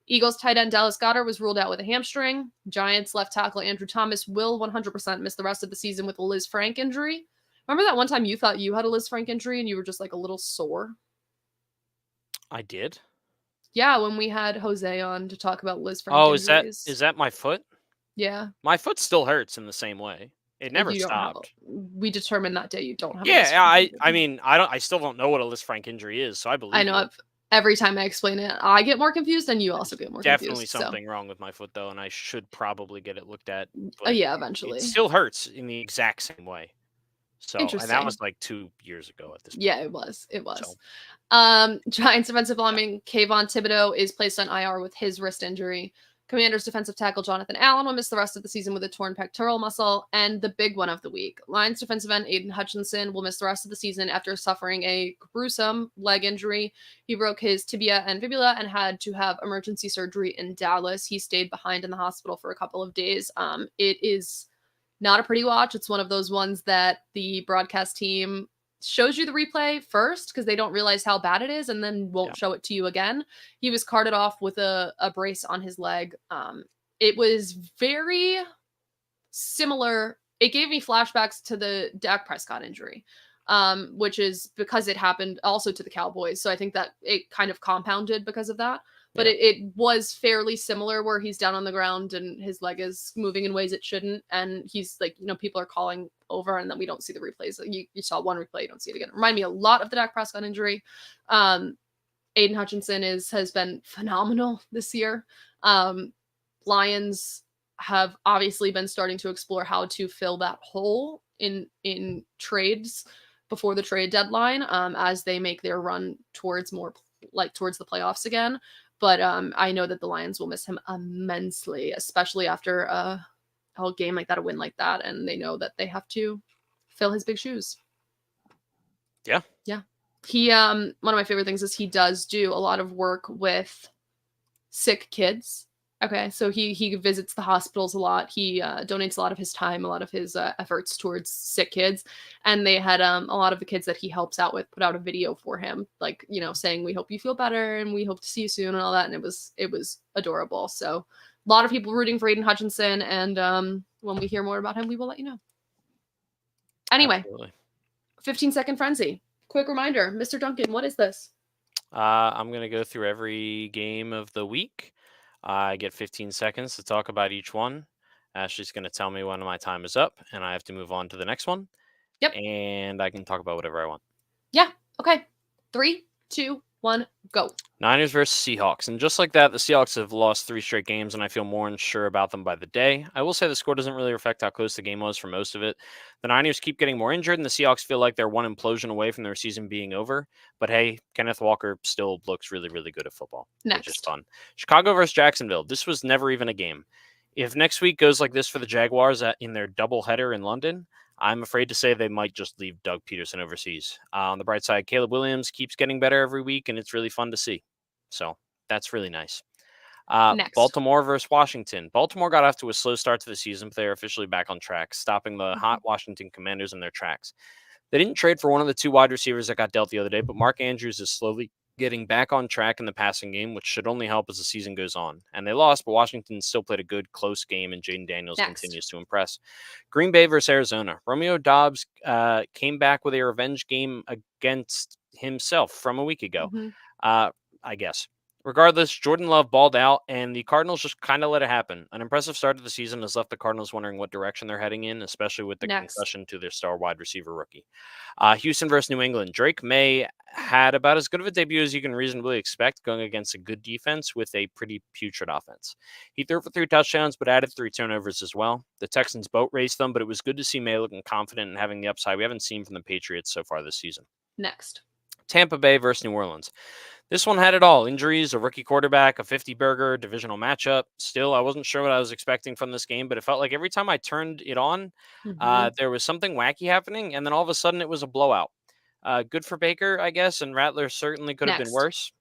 Eagles tight end Dallas Goedert was ruled out with a hamstring. Giants left tackle Andrew Thomas will 100% miss the rest of the season with a Liz Frank injury. Remember that one time you thought you had a Liz Frank injury and you were just like a little sore?
I did?
Yeah, when we had Jose on to talk about Liz Frank injuries.
Is that my foot?
Yeah.
My foot still hurts in the same way. It never stopped.
We determined that day you don't have.
Yeah, I mean, I still don't know what a Liz Frank injury is, so I believe.
I know. Every time I explain it, I get more confused, and you also get more confused.
Definitely something wrong with my foot, though, and I should probably get it looked at.
Yeah, eventually.
It still hurts in the exact same way. So, and that was like 2 years ago at this point.
Yeah, it was. So. Giants defensive lineman Kayvon Thibodeau is placed on IR with his wrist injury. Commanders defensive tackle Jonathan Allen will miss the rest of the season with a torn pectoral muscle. And the big one of the week, Lions defensive end Aiden Hutchinson will miss the rest of the season after suffering a gruesome leg injury. He broke his tibia and fibula and had to have emergency surgery in Dallas. He stayed behind in the hospital for a couple of days. It is not a pretty watch. It's one of those ones that the broadcast team shows you the replay first because they don't realize how bad it is and then won't show it to you again. He was carted off with a brace on his leg. It was very similar. It gave me flashbacks to the Dak Prescott injury, which is because it happened also to the Cowboys. So I think that it kind of compounded because of that. But it was fairly similar where he's down on the ground and his leg is moving in ways it shouldn't. And he's like, people are calling over and then we don't see the replays. You saw one replay, you don't see it again. Remind me a lot of the Dak Prescott injury. Aiden Hutchinson has been phenomenal this year. Lions have obviously been starting to explore how to fill that hole in trades before the trade deadline as they make their run towards the playoffs again. But I know that the Lions will miss him immensely, especially after a whole game like that, a win like that. And they know that they have to fill his big shoes.
Yeah.
Yeah. He, one of my favorite things is he does do a lot of work with sick kids. Okay. So he visits the hospitals a lot. He donates a lot of his time, a lot of his efforts towards sick kids. And they had a lot of the kids that he helps out with put out a video for him, like, saying, we hope you feel better and we hope to see you soon and all that. And it was adorable. So a lot of people rooting for Aiden Hutchinson. And when we hear more about him, we will let you know. Anyway,
Absolutely.
15-second frenzy. Quick reminder, Mr. Duncan, what is this?
I'm going to go through every game of the week. I get 15 seconds to talk about each one. Ashley's going to tell me when my time is up, and I have to move on to the next one.
Yep.
And I can talk about whatever I want.
Yeah. Okay. 3, 2, 1, go.
Niners versus Seahawks. And just like that, the Seahawks have lost 3 straight games, and I feel more unsure about them by the day. I will say the score doesn't really reflect how close the game was for most of it. The Niners keep getting more injured, and the Seahawks feel like they're one implosion away from their season being over. But hey, Kenneth Walker still looks really, really good at football.
Next.
Which is fun. Chicago versus Jacksonville. This was never even a game. If next week goes like this for the Jaguars in their doubleheader in London, I'm afraid to say they might just leave Doug Peterson overseas. On the bright side, Caleb Williams keeps getting better every week, and it's really fun to see. So that's really nice. Baltimore versus Washington. Baltimore got off to a slow start to the season, but they are officially back on track, stopping the hot Washington Commanders in their tracks. They didn't trade for one of the 2 wide receivers that got dealt the other day, but Mark Andrews is slowly getting back on track in the passing game, which should only help as the season goes on. And they lost, but Washington still played a good, close game, and Jaden Daniels continues to impress. Green Bay versus Arizona. Romeo Doubs came back with a revenge game against himself from a week ago, I guess. Regardless, Jordan Love balled out, and the Cardinals just kind of let it happen. An impressive start to the season has left the Cardinals wondering what direction they're heading in, especially with the concussion to their star wide receiver rookie. Houston versus New England. Drake May had about as good of a debut as you can reasonably expect going against a good defense with a pretty putrid offense. He threw for 3 touchdowns, but added 3 turnovers as well. The Texans boat raced them, but it was good to see May looking confident and having the upside we haven't seen from the Patriots so far this season.
Next.
Tampa Bay versus New Orleans. This one had it all. Injuries, a rookie quarterback, a 50-burger, divisional matchup. Still, I wasn't sure what I was expecting from this game, but it felt like every time I turned it on, there was something wacky happening, and then all of a sudden it was a blowout. Good for Baker, I guess, and Rattler certainly could have been worse.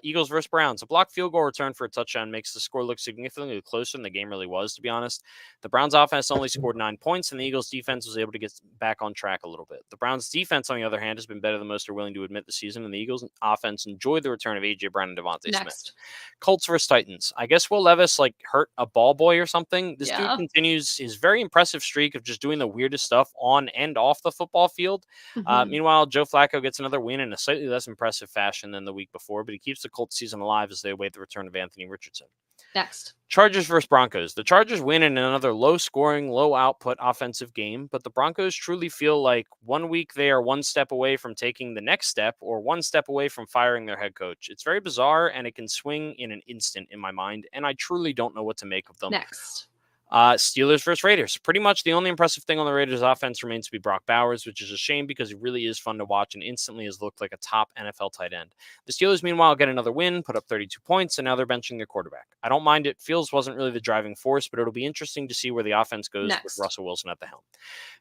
Eagles versus Browns. A blocked field goal return for a touchdown makes the score look significantly closer than the game really was, to be honest. The Browns offense only scored 9 points, and the Eagles defense was able to get back on track a little bit. The Browns defense, on the other hand, has been better than most are willing to admit this season, and the Eagles offense enjoyed the return of A.J. Brown and Devontae Smith. Colts versus Titans. I guess Will Levis hurt a ball boy or something. This dude continues his very impressive streak of just doing the weirdest stuff on and off the football field. Meanwhile, Joe Flacco gets another win in a slightly less impressive fashion than the week before, but he keeps the Colts season alive as they await the return of Anthony Richardson.
Next.
Chargers versus Broncos. The Chargers win in another low-scoring, low-output offensive game, but the Broncos truly feel like one week they are one step away from taking the next step or one step away from firing their head coach. It's very bizarre, and it can swing in an instant in my mind, and I truly don't know what to make of them.
Next.
Steelers versus Raiders. Pretty much the only impressive thing on the Raiders offense remains to be Brock Bowers, which is a shame because he really is fun to watch and instantly has looked like a top NFL tight end. The Steelers, meanwhile, get another win, put up 32 points, and now they're benching their quarterback. I don't mind it. Fields wasn't really the driving force, but it'll be interesting to see where the offense goes with Russell Wilson at the helm.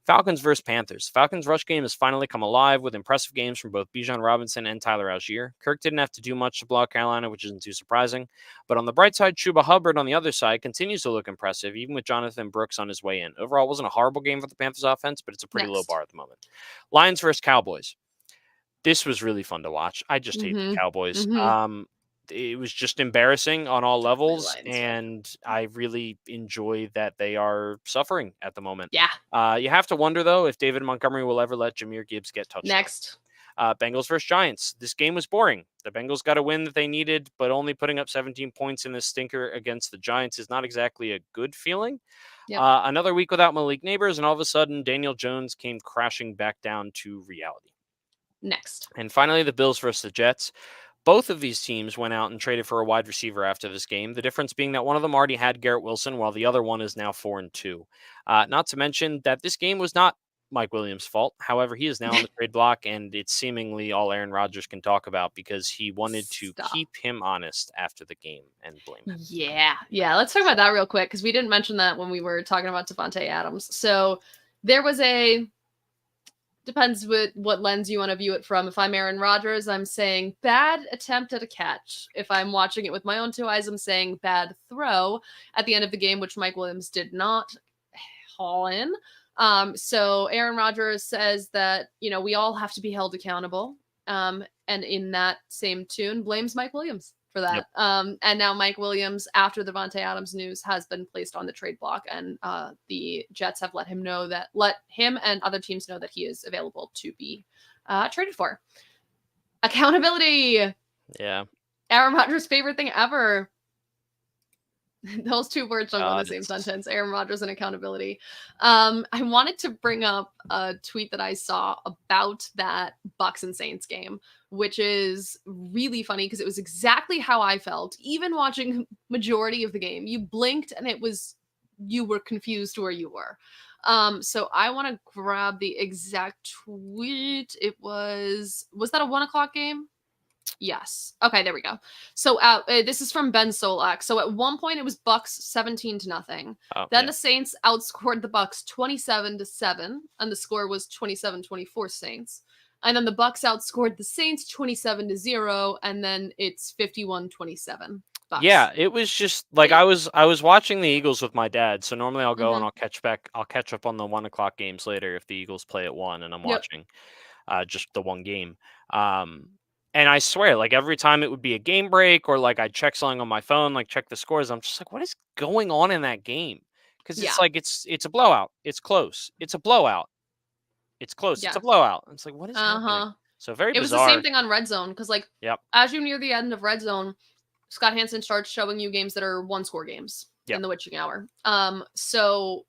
Falcons versus Panthers. Falcons' rush game has finally come alive with impressive games from both Bijan Robinson and Tyler Algier. Kirk didn't have to do much to block Carolina, which isn't too surprising. But on the bright side, Chuba Hubbard on the other side continues to look impressive, even with Jonathan Brooks on his way in. Overall, it wasn't a horrible game for the Panthers offense, but it's a pretty low bar at the moment. Lions versus Cowboys. This was really fun to watch. I just hate the Cowboys. It was just embarrassing on all levels, and I really enjoy that they are suffering at the moment.
Yeah.
You have to wonder, though, if David Montgomery will ever let Jahmyr Gibbs get touchdowns.
Next.
Bengals versus Giants. This game was boring. The Bengals got a win that they needed, but only putting up 17 points in this stinker against the Giants is not exactly a good feeling.
Yep.
Another week without Malik Neighbors, and all of a sudden, Daniel Jones came crashing back down to reality.
Next.
And finally, the Bills versus the Jets. Both of these teams went out and traded for a wide receiver after this game. The difference being that one of them already had Garrett Wilson, while the other one is now 4-2. Not to mention that this game was not Mike Williams' fault. However, he is now on the trade block, and it's seemingly all Aaron Rodgers can talk about because he wanted to keep him honest after the game and blame him.
Yeah. Let's talk about that real quick because we didn't mention that when we were talking about Davante Adams. So there was depends what lens you want to view it from. If I'm Aaron Rodgers, I'm saying bad attempt at a catch. If I'm watching it with my own 2 eyes, I'm saying bad throw at the end of the game, which Mike Williams did not haul in. So Aaron Rodgers says that, we all have to be held accountable. And in that same tune, blames Mike Williams for that. Yep. And now Mike Williams, after the Davante Adams news, has been placed on the trade block, and the Jets have let him and other teams know that he is available to be traded for. Accountability.
Yeah.
Aaron Rodgers' favorite thing ever. Those 2 words don't go in the same sentence. Aaron Rodgers and accountability. I wanted to bring up a tweet that I saw about that Bucs and Saints game, which is really funny because it was exactly how I felt. Even watching majority of the game, you blinked and you were confused where you were. So I want to grab the exact tweet. It was that a 1:00 game? Yes. Okay, there we go. So this is from Ben Solak. So at one point it was Bucks 17-0. Then the Saints outscored the Bucks 27-7, and the score was 27-24 Saints. And then the Bucks outscored the Saints 27-0, and then it's 51-27. Bucks.
Yeah, it was just like I was watching the Eagles with my dad. So normally I'll go and I'll catch up on the 1:00 games later if the Eagles play at 1 and I'm watching just the one game. And I swear, like every time it would be a game break or like I'd check something on my phone, like check the scores. I'm just like, what is going on in that game? Because it's like it's a blowout. It's close. It's a blowout. It's close. It's a blowout. It's like, what is happening? So very bizarre.
It was the same thing on Red Zone because as you near the end of Red Zone, Scott Hansen starts showing you games that are 1-score games in the witching hour. So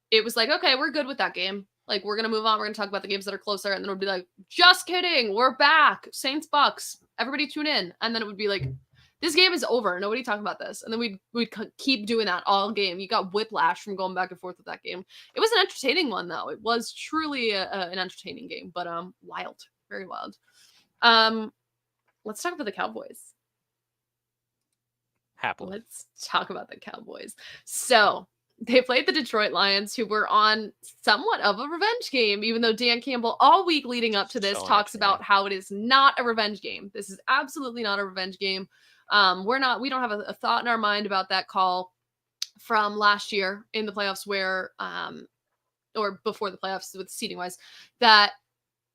it was like, okay, we're good with that game. Like, we're going to move on. We're going to talk about the games that are closer. And then it would be like, just kidding. We're back. Saints Bucks. Everybody tune in. And then it would be like, this game is over. Nobody talking about this. And then we'd keep doing that all game. You got whiplash from going back and forth with that game. It was an entertaining one, though. It was truly an entertaining game, but wild. Very wild. Let's talk about the Cowboys.
Happily.
Let's talk about the Cowboys. So they played the Detroit Lions, who were on somewhat of a revenge game, even though Dan Campbell all week leading up to this talks about how it is not a revenge game. This is absolutely not a revenge game. We don't have a thought in our mind about that call from last year in the playoffs where, or before the playoffs with seeding wise, that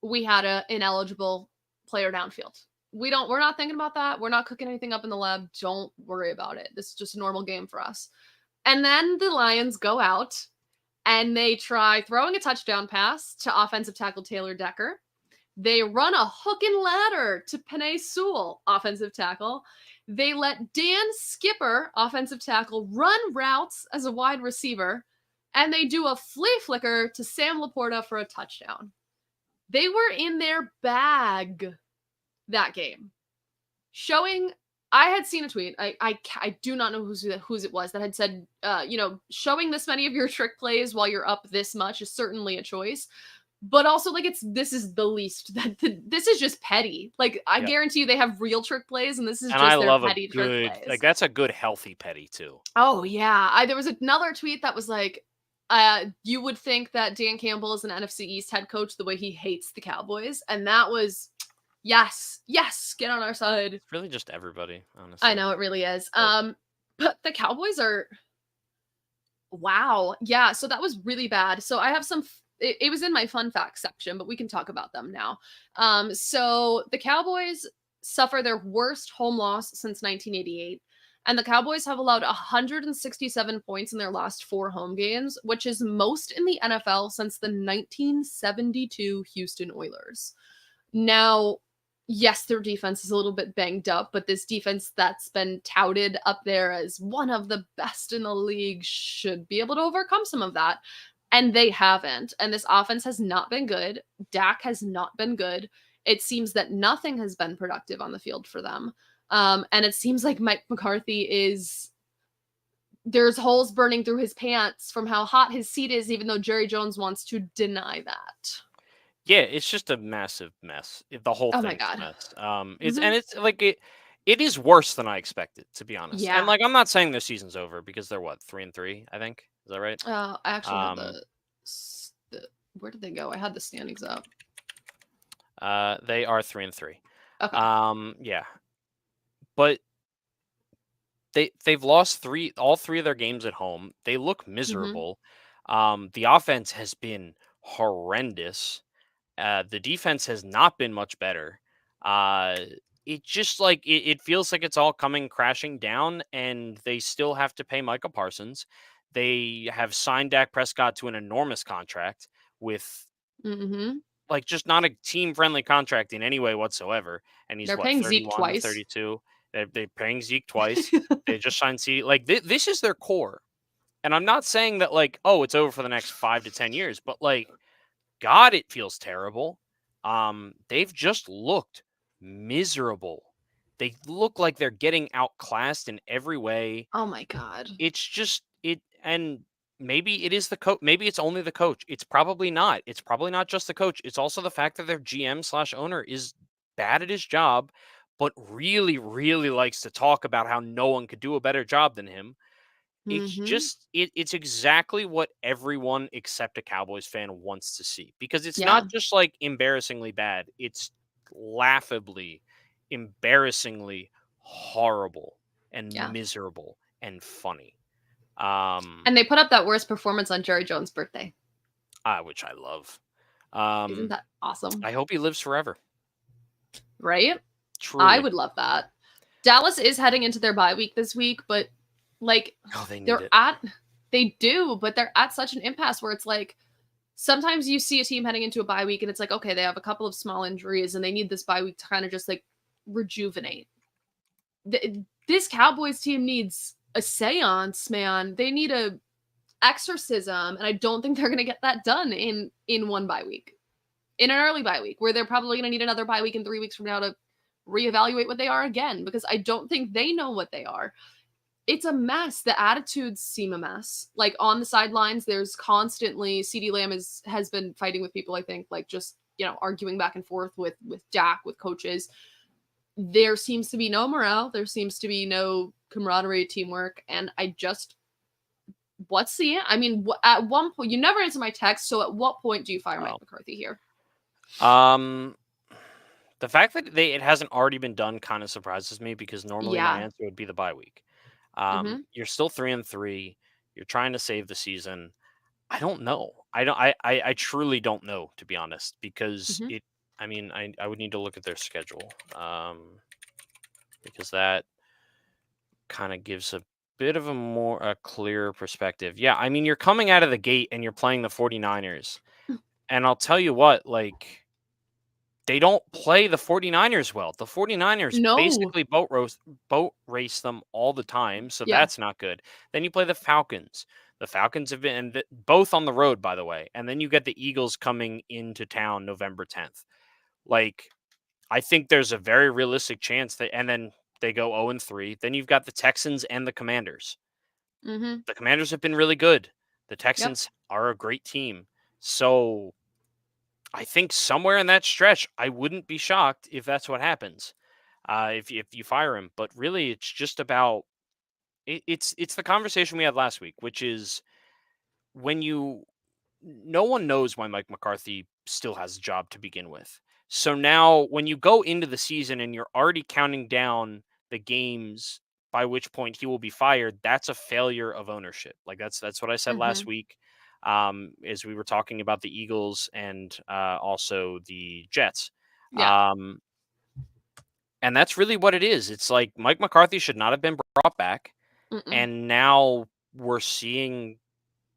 we had an ineligible player downfield. We're not thinking about that. We're not cooking anything up in the lab. Don't worry about it. This is just a normal game for us. And then the Lions go out and they try throwing a touchdown pass to offensive tackle Taylor Decker. They run a hook and ladder to Penei Sewell, offensive tackle. They let Dan Skipper, offensive tackle, run routes as a wide receiver. And they do a flea flicker to Sam Laporta for a touchdown. They were in their bag that game. I had seen a tweet. I do not know whose it was that had said, showing this many of your trick plays while you're up this much is certainly a choice. But also, like, this is the least this is just petty. Like, I guarantee you they have real trick plays, and this is just their petty trick plays.
Like, that's a good healthy petty too.
Oh yeah. There was another tweet that was like, you would think that Dan Campbell is an NFC East head coach the way he hates the Cowboys, and that was yes, get on our side.
It's really just everybody, honestly.
I know it really is. But the Cowboys are wow. Yeah, so that was really bad. So I have some it was in my fun facts section, but we can talk about them now. So the Cowboys suffer their worst home loss since 1988. And the Cowboys have allowed 167 points in their last 4 home games, which is most in the NFL since the 1972 Houston Oilers. Now, yes, their defense is a little bit banged up, but this defense that's been touted up there as one of the best in the league should be able to overcome some of that. And they haven't. And this offense has not been good. Dak has not been good. It seems that nothing has been productive on the field for them. And it seems like Mike McCarthy there's holes burning through his pants from how hot his seat is, even though Jerry Jones wants to deny that.
Yeah, it's just a massive mess. The whole thing is a mess. And it's like it is worse than I expected, to be honest.
Yeah.
And like, I'm not saying the season's over because they're 3-3, I think. Is that right?
I actually have the where did they go? I had the standings up.
They are 3-3.
Okay.
Yeah. But they've lost all 3 of their games at home. They look miserable. The offense has been horrendous. The defense has not been much better. It just like it feels like it's all coming crashing down, and they still have to pay Micah Parsons. They have signed Dak Prescott to an enormous contract with like just not a team-friendly contract in any way whatsoever. And he's
paying Zeke twice.
32. They're paying Zeke twice. They just signed CD. Like this is their core. And I'm not saying that like, oh, it's over for the next 5 to 10 years, but like, God, it feels terrible. They've just looked miserable. They look like they're getting outclassed in every way.
Oh my God.
It's just and maybe it is the coach. Maybe it's only the coach. It's probably not. It's probably not just the coach. It's also the fact that their GM/owner is bad at his job, but really, really likes to talk about how no one could do a better job than him. It's just it's exactly what everyone except a Cowboys fan wants to see, because it's not just like embarrassingly bad. It's laughably, embarrassingly horrible and miserable and funny.
And they put up that worst performance on Jerry Jones' birthday.
Which I love.
Isn't that awesome?
I hope he lives forever.
Right?
Truly.
I would love that. Dallas is heading into their bye week this week, but like they do, but they're at such an impasse where it's like sometimes you see a team heading into a bye week and it's like, okay, they have a couple of small injuries and they need this bye week to kind of just like rejuvenate. this Cowboys team needs a seance, man. They need a exorcism, and I don't think they're going to get that done in one bye week, in an early bye week, where they're probably going to need another bye week in 3 weeks from now to reevaluate what they are again, because I don't think they know what they are. It's a mess. The attitudes seem a mess. Like, on the sidelines, there's constantly, CeeDee Lamb has been fighting with people, I think, like, just, arguing back and forth with Dak, with coaches. There seems to be no morale. There seems to be no camaraderie, teamwork. And I just, at one point, you never answer my text. So at what point do you fire Mike McCarthy here?
The fact that it hasn't already been done kind of surprises me, because normally my answer would be the bye week. You're still 3-3. You're trying to save the season. I don't know. I truly don't know, to be honest, because I would need to look at their schedule, because that kind of gives a bit of a clearer perspective. Yeah, I mean, you're coming out of the gate and you're playing the 49ers. And I'll tell you what, like, they don't play the 49ers well. The 49ers basically boat race them all the time, so that's not good. Then you play the Falcons. The Falcons have been both on the road, by the way. And then you get the Eagles coming into town November 10th. Like, I think there's a very realistic chance that, and then they go 0-3. Then you've got the Texans and the Commanders. The Commanders have been really good. The Texans are a great team. So I think somewhere in that stretch, I wouldn't be shocked if that's what happens, if you fire him. But really, it's just about it's the conversation we had last week, which is no one knows why Mike McCarthy still has a job to begin with. So now when you go into the season and you're already counting down the games by which point he will be fired, that's a failure of ownership. Like, that's what I said last week, as we were talking about the Eagles and also the Jets. And that's really what it is. It's like Mike McCarthy should not have been brought back. And now we're seeing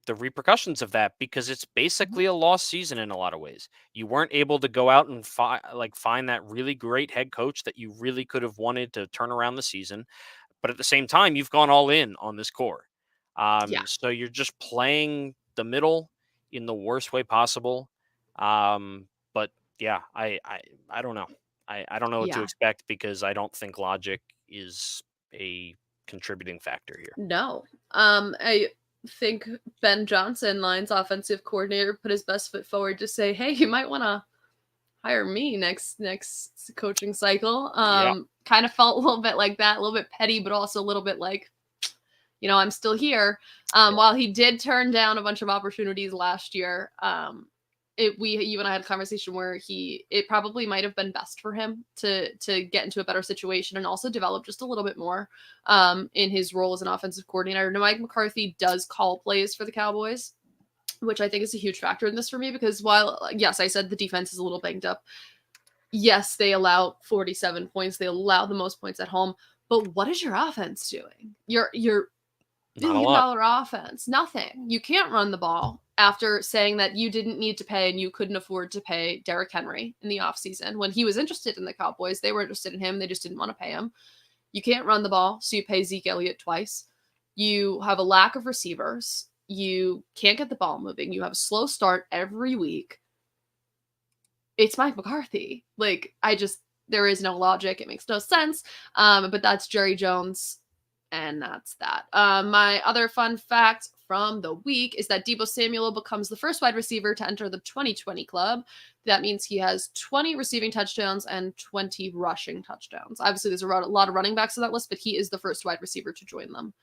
the repercussions of that, because it's basically a lost season in a lot of ways. You weren't able to go out and find that really great head coach that you really could have wanted to turn around the season. But at the same time, you've gone all in on this core. So you're just playing the middle in the worst way possible. But yeah, I don't know. I don't know what to expect, because I don't think logic is a contributing factor here.
No. I think Ben Johnson, Lions offensive coordinator, put his best foot forward to say, hey, you might want to hire me next coaching cycle. Kind of felt a little bit like that, a little bit petty, but also a little bit like, I'm still here. While he did turn down a bunch of opportunities last year, you and I had a conversation where it probably might have been best for him to get into a better situation and also develop just a little bit more in his role as an offensive coordinator. Now, Mike McCarthy does call plays for the Cowboys, which I think is a huge factor in this for me, because while, yes, I said the defense is a little banged up. Yes, they allow 47 points. They allow the most points at home. But what is your offense doing? Your $1 billion offense, nothing. You can't run the ball after saying that you didn't need to pay and you couldn't afford to pay Derrick Henry in the offseason. When he was interested in the Cowboys, they were interested in him. They just didn't want to pay him. You can't run the ball, so you pay Zeke Elliott twice. You have a lack of receivers. You can't get the ball moving. You have a slow start every week. It's Mike McCarthy. Like, there is no logic. It makes no sense. But that's Jerry Jones. And that's that. My other fun fact from the week is that Deebo Samuel becomes the first wide receiver to enter the 2020 club. That means he has 20 receiving touchdowns and 20 rushing touchdowns. Obviously, there's a lot of running backs on that list, but he is the first wide receiver to join them.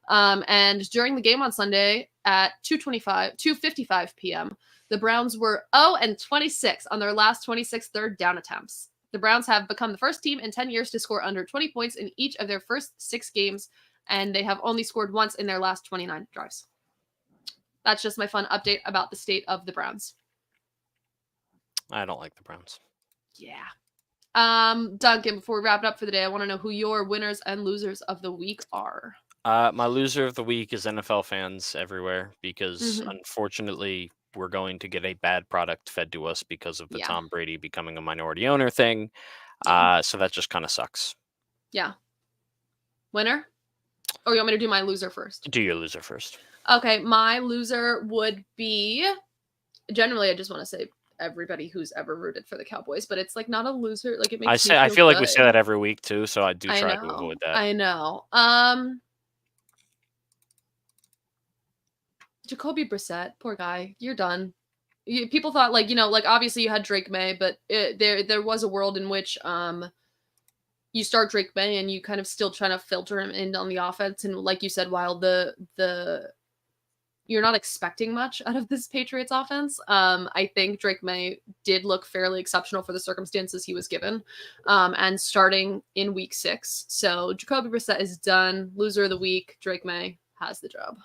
And during the game on Sunday at 2:55 p.m., the Browns were 0-26 on their last 26 third down attempts. The Browns have become the first team in 10 years to score under 20 points in each of their first 6 games, and they have only scored once in their last 29 drives. That's just my fun update about the state of the Browns.
I don't like the Browns.
Yeah. Duncan, before we wrap it up for the day, I want to know who your winners and losers of the week are.
My loser of the week is NFL fans everywhere, because unfortunately we're going to get a bad product fed to us because of the Tom Brady becoming a minority owner thing. So that just kind of sucks.
Yeah. Winner? Or you want me to do my loser first?
Do your loser first.
Okay, my loser would be, generally I just want to say everybody who's ever rooted for the Cowboys, but it's like not a loser. Like it makes me feel
I feel like
good.
we say that every week too, so I do
I
try to
know.
avoid that.
I know. Jacoby Brissett, poor guy, you're done. People thought like, like obviously you had Drake May, but there was a world in which you start Drake May and you kind of still trying to filter him in on the offense, and like you said, while the you're not expecting much out of this Patriots offense, I think Drake May did look fairly exceptional for the circumstances he was given, and starting in week 6. So Jacoby Brissett is done. Loser of the week, Drake May has the job.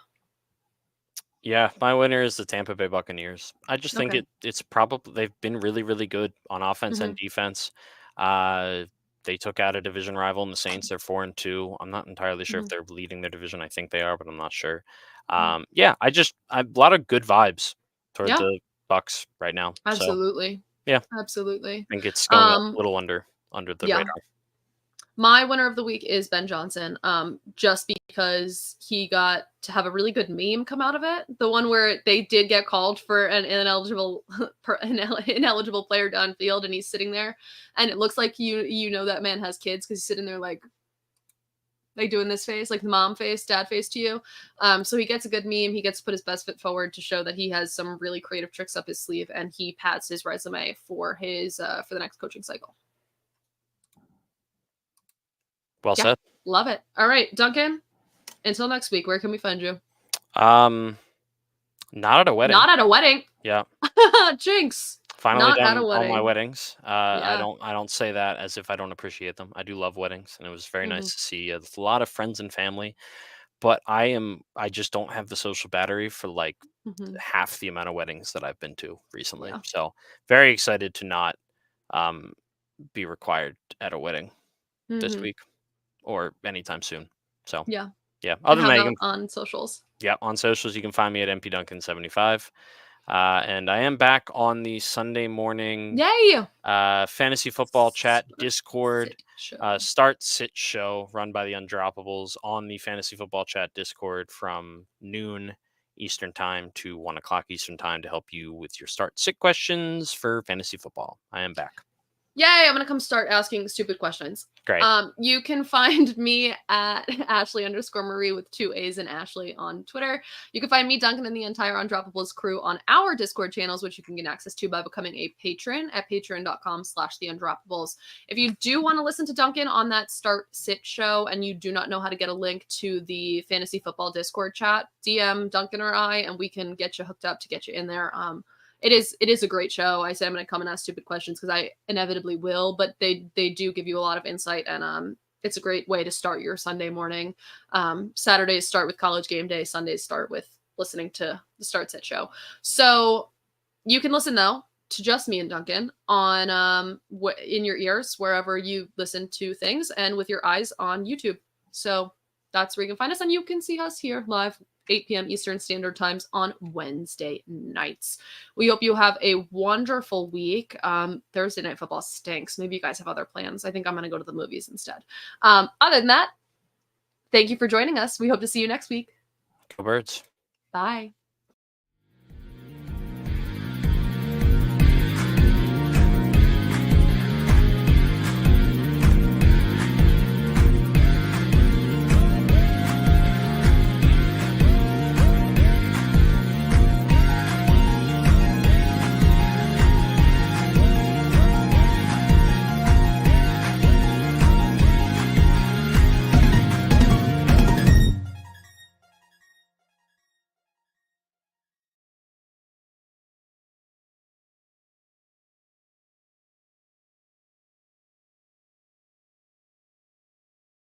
Yeah, my winner is the Tampa Bay Buccaneers. I just think it's probably they've been really, really good on offense and defense. They took out a division rival in the Saints. They're 4-2. I'm not entirely sure if they're leading their division. I think they are, but I'm not sure. Yeah, I a lot of good vibes toward the Bucs right now.
Absolutely.
So, yeah,
absolutely.
I think it's going a little under the radar.
My winner of the week is Ben Johnson, just because he got to have a really good meme come out of it. The one where they did get called for an ineligible player downfield, and he's sitting there, and it looks like that man has kids because he's sitting there like doing this face, like the mom face, dad face to you. So he gets a good meme. He gets to put his best foot forward to show that he has some really creative tricks up his sleeve, and he pads his resume for his for the next coaching cycle.
Well said.
Love it. All right, Duncan, until next week, where can we find you?
Not at a wedding.
Not at a wedding.
Yeah.
Jinx.
Finally done all my weddings. I don't say that as if I don't appreciate them. I do love weddings, and it was very nice to see a lot of friends and family. But I just don't have the social battery for like half the amount of weddings that I've been to recently. Yeah. So very excited to not be required at a wedding this week or anytime soon. So yeah. Other than that,
on socials.
Yeah, on socials you can find me at mpduncan75. And I am back on the Sunday morning fantasy football chat Discord start sit show run by the Undroppables on the fantasy football chat Discord from noon Eastern time to 1 o'clock Eastern time to help you with your start sit questions for fantasy football. I am back.
Yay, I'm going to come start asking stupid questions.
Great.
You can find me at Ashley_Marie with 2 A's in Ashley on Twitter. You can find me, Duncan, and the entire Undroppables crew on our Discord channels, which you can get access to by becoming a patron at patreon.com/theundroppables. If you do want to listen to Duncan on that start sit show and you do not know how to get a link to the fantasy football Discord chat, DM Duncan or I, and we can get you hooked up to get you in there. It is a great show. I say I'm going to come and ask stupid questions because I inevitably will, but they do give you a lot of insight, and it's a great way to start your Sunday morning. Saturdays start with college game day. Sundays start with listening to the Start Set show. So you can listen though to just me and Duncan on in your ears wherever you listen to things, and with your eyes on YouTube. So that's where you can find us, and you can see us here live 8 p.m. Eastern Standard Times on Wednesday nights. We hope you have a wonderful week. Thursday night football stinks. Maybe you guys have other plans. I think I'm going to go to the movies instead. Other than that, thank you for joining us. We hope to see you next week.
Go Birds.
Bye.